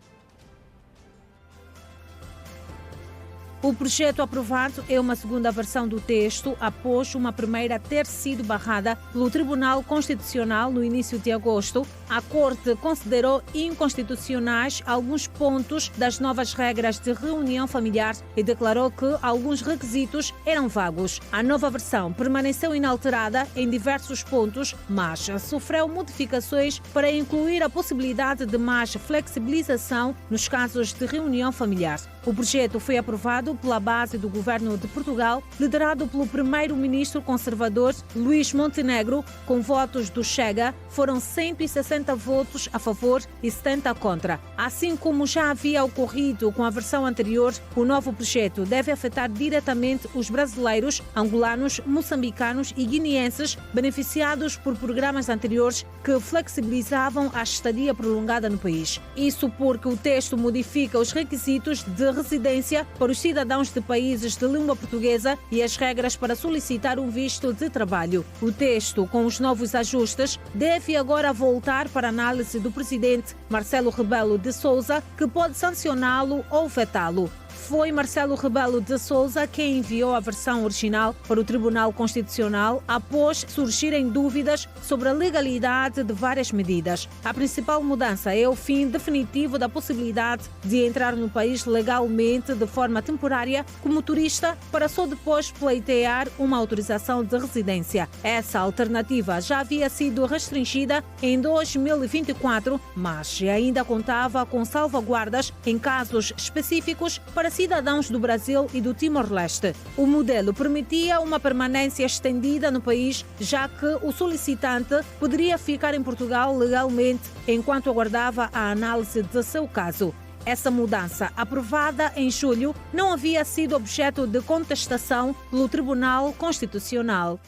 O projeto aprovado é uma segunda versão do texto após uma primeira ter sido barrada pelo Tribunal Constitucional no início de agosto. A Corte considerou inconstitucionais alguns pontos das novas regras de reunião familiar e declarou que alguns requisitos eram vagos. A nova versão permaneceu inalterada em diversos pontos, mas sofreu modificações para incluir a possibilidade de mais flexibilização nos casos de reunião familiar. O projeto foi aprovado pela base do governo de Portugal, liderado pelo primeiro-ministro conservador Luís Montenegro, com votos do Chega. Foram 160 votos a favor e 70 contra. Assim como já havia ocorrido com a versão anterior, o novo projeto deve afetar diretamente os brasileiros, angolanos, moçambicanos e guineenses beneficiados por programas anteriores que flexibilizavam a estadia prolongada no país. Isso porque o texto modifica os requisitos de residência para os cidadãos de países de língua portuguesa e as regras para solicitar um visto de trabalho. O texto, com os novos ajustes, deve agora voltar para a análise do presidente Marcelo Rebelo de Sousa, que pode sancioná-lo ou vetá-lo. Foi Marcelo Rebelo de Sousa quem enviou a versão original para o Tribunal Constitucional após surgirem dúvidas sobre a legalidade de várias medidas. A principal mudança é o fim definitivo da possibilidade de entrar no país legalmente de forma temporária como turista para só depois pleitear uma autorização de residência. Essa alternativa já havia sido restringida em 2024, mas ainda contava com salvaguardas em casos específicos para cidadãos do Brasil e do Timor-Leste. O modelo permitia uma permanência estendida no país, já que o solicitante poderia ficar em Portugal legalmente enquanto aguardava a análise de seu caso. Essa mudança, aprovada em julho, não havia sido objeto de contestação pelo Tribunal Constitucional.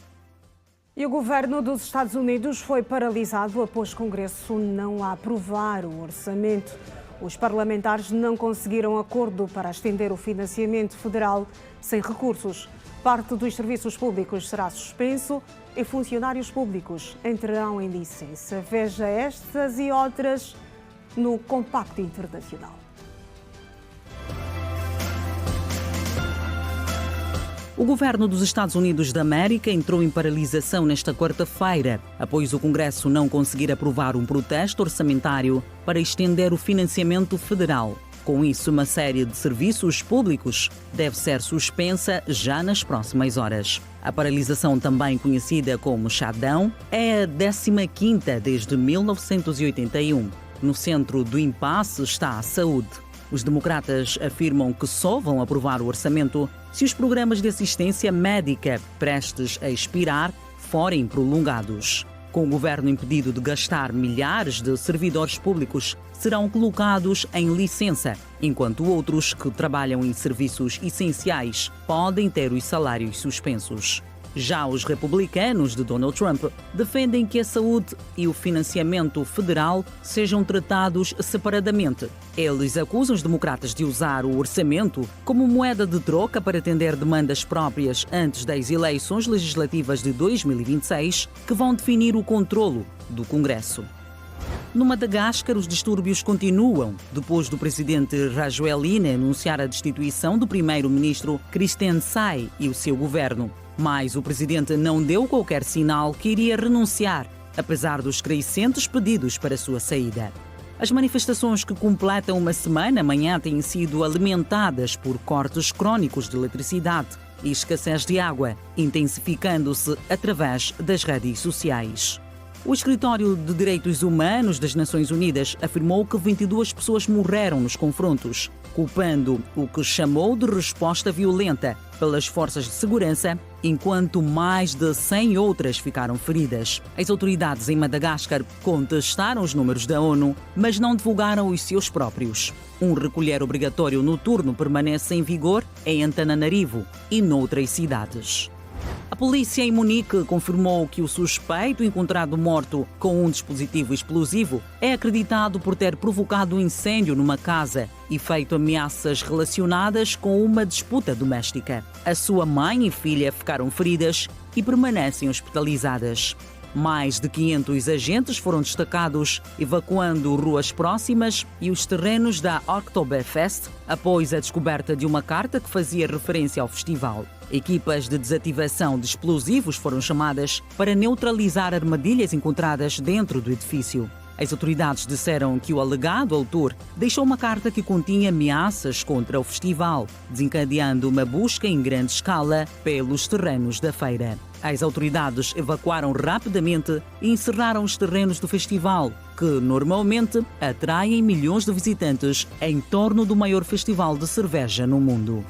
E o governo dos Estados Unidos foi paralisado após o Congresso não aprovar o orçamento. Os parlamentares não conseguiram acordo para estender o financiamento federal sem recursos. Parte dos serviços públicos será suspenso e funcionários públicos entrarão em licença. Veja estas e outras no Compacto Internacional. O governo dos Estados Unidos da América entrou em paralisação nesta quarta-feira, após o Congresso não conseguir aprovar um protesto orçamentário para estender o financiamento federal. Com isso, uma série de serviços públicos deve ser suspensa já nas próximas horas. A paralisação, também conhecida como shutdown, é a 15ª desde 1981. No centro do impasse está a saúde. Os democratas afirmam que só vão aprovar o orçamento se os programas de assistência médica prestes a expirar forem prolongados. Com o governo impedido de gastar, milhares de servidores públicos serão colocados em licença, enquanto outros que trabalham em serviços essenciais podem ter os salários suspensos. Já os republicanos de Donald Trump defendem que a saúde e o financiamento federal sejam tratados separadamente. Eles acusam os democratas de usar o orçamento como moeda de troca para atender demandas próprias antes das eleições legislativas de 2026, que vão definir o controlo do Congresso. No Madagascar, os distúrbios continuam, depois do presidente Rajoelina anunciar a destituição do primeiro-ministro Christian Sai e o seu governo. Mas o presidente não deu qualquer sinal que iria renunciar, apesar dos crescentes pedidos para sua saída. As manifestações, que completam uma semana amanhã, têm sido alimentadas por cortes crónicos de eletricidade e escassez de água, intensificando-se através das redes sociais. O Escritório de Direitos Humanos das Nações Unidas afirmou que 22 pessoas morreram nos confrontos, culpando o que chamou de resposta violenta pelas forças de segurança, enquanto mais de 100 outras ficaram feridas. As autoridades em Madagascar contestaram os números da ONU, mas não divulgaram os seus próprios. Um recolher obrigatório noturno permanece em vigor em Antananarivo e noutras cidades. A polícia em Munique confirmou que o suspeito encontrado morto com um dispositivo explosivo é acreditado por ter provocado um incêndio numa casa e feito ameaças relacionadas com uma disputa doméstica. A sua mãe e filha ficaram feridas e permanecem hospitalizadas. Mais de 500 agentes foram destacados, evacuando ruas próximas e os terrenos da Oktoberfest após a descoberta de uma carta que fazia referência ao festival. Equipas de desativação de explosivos foram chamadas para neutralizar armadilhas encontradas dentro do edifício. As autoridades disseram que o alegado autor deixou uma carta que continha ameaças contra o festival, desencadeando uma busca em grande escala pelos terrenos da feira. As autoridades evacuaram rapidamente e encerraram os terrenos do festival, que normalmente atraem milhões de visitantes em torno do maior festival de cerveja no mundo.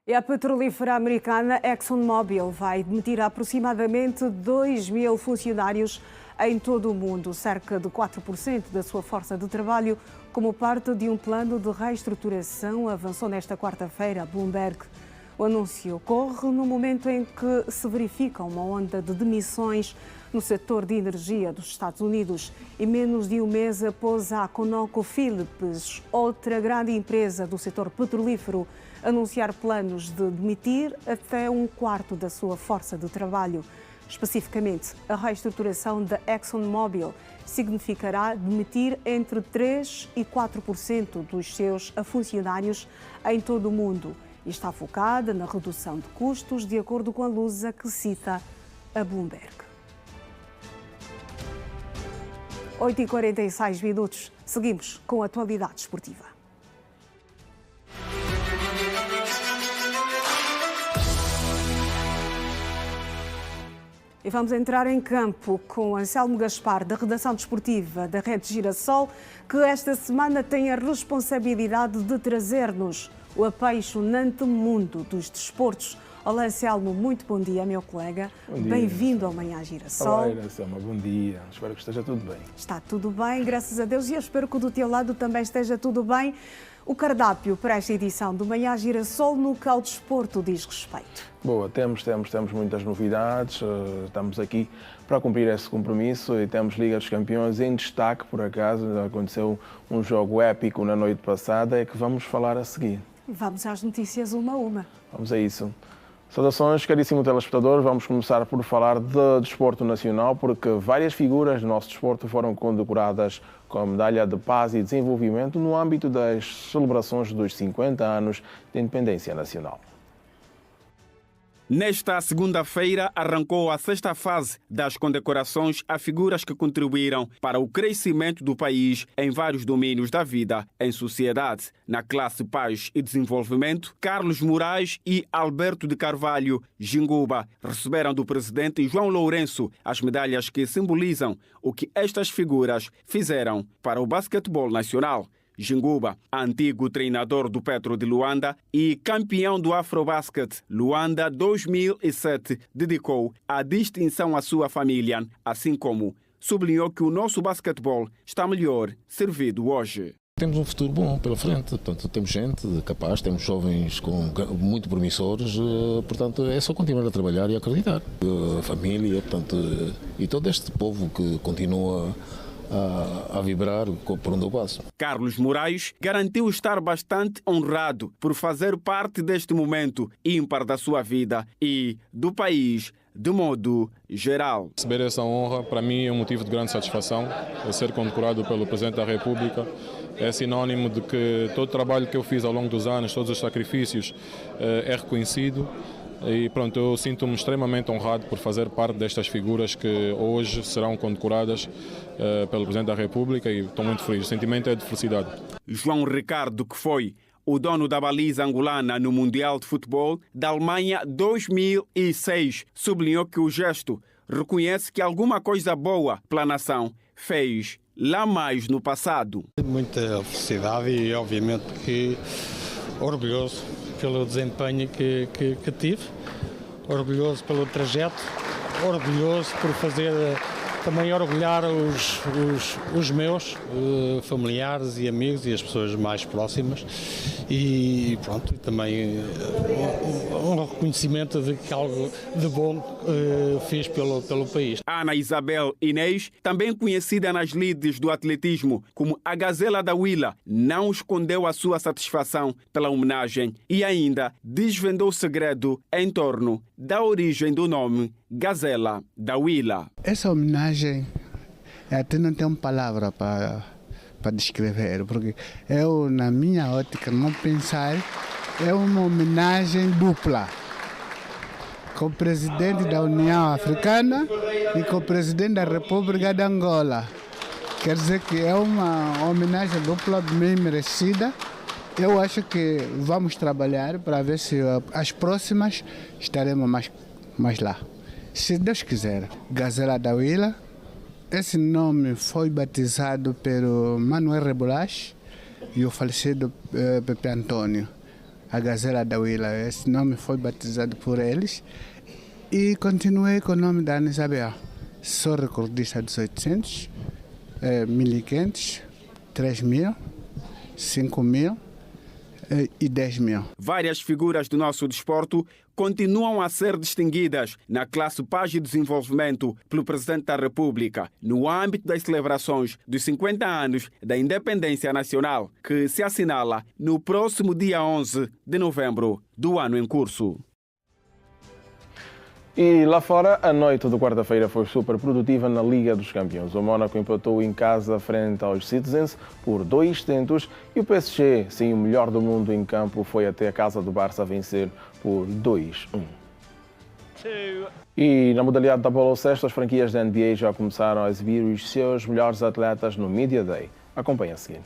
E a petrolífera americana ExxonMobil vai demitir aproximadamente 2.000 funcionários em todo o mundo, cerca de 4% da sua força de trabalho, como parte de um plano de reestruturação, avançou nesta quarta-feira a Bloomberg. O anúncio ocorre no momento em que se verifica uma onda de demissões no setor de energia dos Estados Unidos e menos de um mês após a ConocoPhillips, outra grande empresa do setor petrolífero, anunciar planos de demitir até um quarto da sua força de trabalho. Especificamente, a reestruturação da ExxonMobil significará demitir entre 3% e 4% dos seus funcionários em todo o mundo e está focada na redução de custos, de acordo com a Lusa, que cita a Bloomberg. 8h46, seguimos com a atualidade esportiva. E vamos entrar em campo com Anselmo Gaspar, da redação desportiva da Rede Girassol, que esta semana tem a responsabilidade de trazer-nos o apaixonante mundo dos desportos. Olá, Anselmo, muito bom dia, meu colega. Bem-vindo ao Manhã Girassol. Olá, Iracema, bom dia. Espero que esteja tudo bem. Está tudo bem, graças a Deus, e eu espero que do teu lado também esteja tudo bem. O cardápio para esta edição do Manhã Girassol no que ao desporto diz respeito. Boa, temos muitas novidades, estamos aqui para cumprir esse compromisso e temos Liga dos Campeões em destaque, por acaso, aconteceu um jogo épico na noite passada, é que vamos falar a seguir. Vamos às notícias uma a uma. Vamos a isso. Saudações, caríssimo telespectador. Vamos começar por falar de desporto nacional, porque várias figuras do nosso desporto foram condecoradas com a Medalha de Paz e Desenvolvimento no âmbito das celebrações dos 50 anos de independência nacional. Nesta segunda-feira arrancou a sexta fase das condecorações a figuras que contribuíram para o crescimento do país em vários domínios da vida em sociedade. Na classe Paz e Desenvolvimento, Carlos Moraes e Alberto de Carvalho Jinguba receberam do presidente João Lourenço as medalhas que simbolizam o que estas figuras fizeram para o basquetebol nacional. Jinguba, antigo treinador do Petro de Luanda e campeão do Afrobasket Luanda 2007, dedicou a distinção à sua família, assim como sublinhou que o nosso basquetebol está melhor servido hoje. Temos um futuro bom pela frente, portanto, temos gente capaz, temos jovens muito promissores, portanto, é só continuar a trabalhar e a acreditar. A família, portanto, e todo este povo que continua a vibrar por onde eu passo. Carlos Moraes garantiu estar bastante honrado por fazer parte deste momento ímpar da sua vida e do país de modo geral. Receber essa honra, para mim, é um motivo de grande satisfação. Ser condecorado pelo Presidente da República é sinónimo de que todo o trabalho que eu fiz ao longo dos anos, todos os sacrifícios, é reconhecido. E pronto, eu sinto-me extremamente honrado por fazer parte destas figuras que hoje serão condecoradas pelo Presidente da República e estou muito feliz. O sentimento é de felicidade. João Ricardo, que foi o dono da baliza angolana no Mundial de Futebol da Alemanha 2006, sublinhou que o gesto reconhece que alguma coisa boa pela nação fez lá mais no passado. Muita felicidade e obviamente que orgulhoso pelo desempenho que tive, orgulhoso pelo trajeto, orgulhoso por fazer também orgulhar os meus familiares e amigos e as pessoas mais próximas e pronto, também um reconhecimento de que algo de bom fiz pelo país. Ana Isabel Inês, também conhecida nas lides do atletismo como a Gazela da Huila, não escondeu a sua satisfação pela homenagem e ainda desvendou o segredo em torno da origem do nome Gazela da Huila. Essa homenagem, até não tenho palavra para descrever, porque eu, na minha ótica, não pensar, é uma homenagem dupla. Com o presidente da União Africana e com o presidente da República de Angola. Quer dizer que é uma homenagem dupla bem merecida. Eu acho que vamos trabalhar para ver se as próximas estaremos mais lá. Se Deus quiser. Gazela da Huila. Esse nome foi batizado pelo Manuel Rebolage e o falecido Pepe Antônio. A Gazela da Huila. Esse nome foi batizado por eles. E continuei com o nome da Ana Isabel. Sou recordista dos 800, 1.500, 3.000, 5.000 e 10.000. Várias figuras do nosso desporto continuam a ser distinguidas na classe Paz e Desenvolvimento pelo Presidente da República no âmbito das celebrações dos 50 anos da Independência Nacional, que se assinala no próximo dia 11 de novembro do ano em curso. E lá fora, a noite de quarta-feira foi super produtiva na Liga dos Campeões. O Mónaco empatou em casa frente aos Citizens por 2-0 e o PSG, sim, o melhor do mundo em campo, foi até a casa do Barça a vencer por 2-1. E na modalidade da bola ao cesto, as franquias da NBA já começaram a exibir os seus melhores atletas no Media Day. Acompanhe a seguir.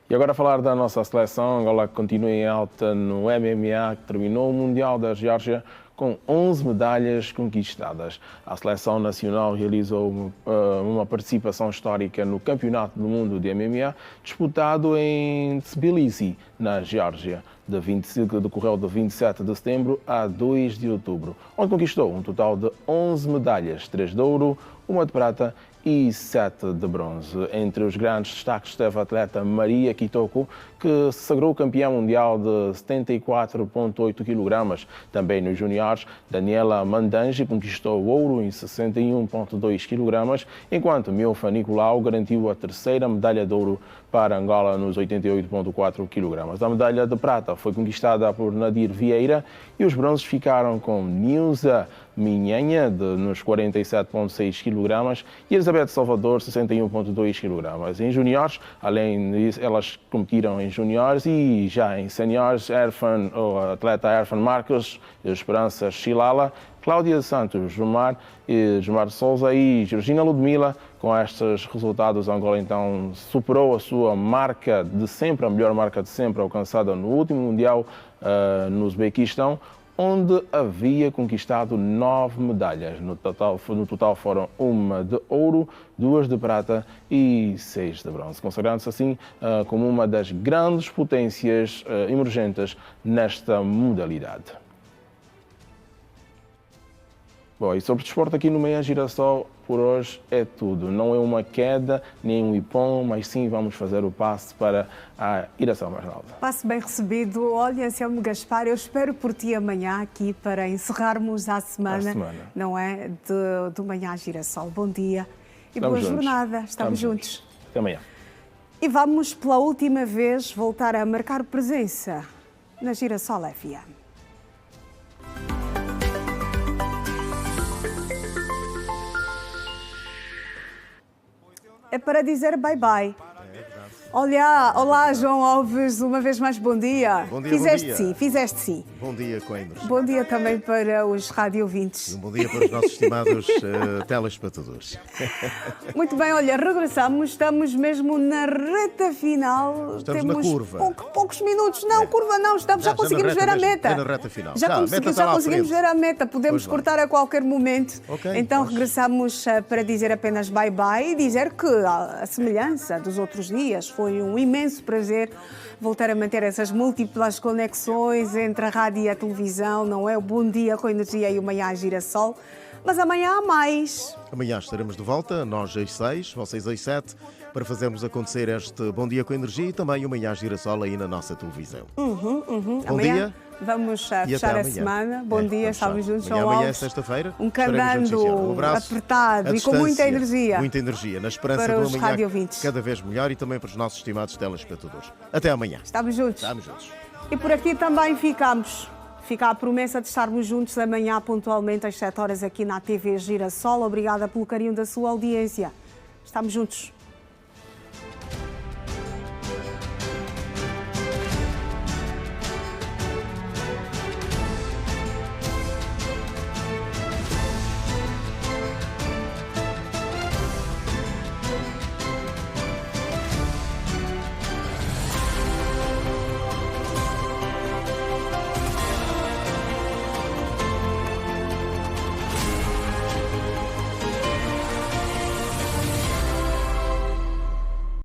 E agora falar da nossa seleção. Angola continua em alta no MMA, que terminou o Mundial da Geórgia com 11 medalhas conquistadas. A seleção nacional realizou uma participação histórica no Campeonato do Mundo de MMA, disputado em Tbilisi, na Geórgia, decorreu de 27 de setembro a 2 de outubro, onde conquistou um total de 11 medalhas, 3 de ouro, 1 de prata e 7 de bronze. Entre os grandes destaques esteve a atleta Maria Kitoko, que se sagrou campeã mundial de 74,8 kg. Também nos juniores, Daniela Mandange conquistou ouro em 61,2 kg, enquanto Miofa Nicolau garantiu a terceira medalha de ouro para Angola nos 88,4 kg. A medalha de prata prata foi conquistada por Nadir Vieira e os bronzes ficaram com Nilza Minhanha, nos 47,6 kg, e Elizabeth Salvador, 61,2 kg. Em juniores, além disso, elas competiram em juniores e já em seniores, o atleta Erfan Marcos, Esperança Chilala, Cláudia Santos Jumar Souza e Georgina Ludmila. Com estes resultados, Angola então superou a sua marca de sempre, a melhor marca de sempre alcançada no último Mundial no Uzbequistão, onde havia conquistado 9 medalhas. No total foram 1 de ouro, 2 de prata e 6 de bronze, consagrando-se assim como uma das grandes potências emergentes nesta modalidade. Bom, e sobre desporto aqui no Manhã Girassol, por hoje é tudo. Não é uma queda, nem um ipom, mas sim vamos fazer o passe para a Iração mais nova. Passe bem recebido. Olha, Anselmo Gaspar, eu espero por ti amanhã aqui para encerrarmos a semana. Não é? Do Manhã Girassol. Bom dia e boa jornada. Estamos juntos. Até amanhã. E vamos pela última vez voltar a marcar presença na Girassol FM. É para dizer bye-bye. Olá, João Alves, uma vez mais bom dia. Bom dia, Fizeste sim. Bom dia, Coimbra. Bom dia também para os radiovintes. E um bom dia para os nossos estimados telespectadores. Muito bem, olha, regressamos, estamos mesmo na reta final. Estamos Temos na curva. Poucos minutos. Não, curva não, já conseguimos ver a meta. É na reta final. Já conseguimos ver a meta, podemos cortar a qualquer momento. Então regressamos para dizer apenas bye-bye e dizer que a semelhança dos outros dias foi um imenso prazer voltar a manter essas múltiplas conexões entre a rádio e a televisão, não é? O Bom Dia com Energia e o Manhã Girassol. Mas amanhã há mais. Amanhã estaremos de volta, nós às 6, vocês às 7, para fazermos acontecer este Bom Dia com Energia e também o Manhã Girassol aí na nossa televisão. Bom amanhã, dia. Vamos fechar a semana. Bom dia, estamos juntos. Amanhã é sexta-feira. Um candando apertado e com muita energia. Muita energia, na esperança para do os amanhã radiovintes. Cada vez melhor e também para os nossos estimados telespectadores. Até amanhã. Estamos juntos. E por aqui também ficamos. Fica a promessa de estarmos juntos amanhã pontualmente às 7 horas aqui na TV Girassol. Obrigada pelo carinho da sua audiência. Estamos juntos.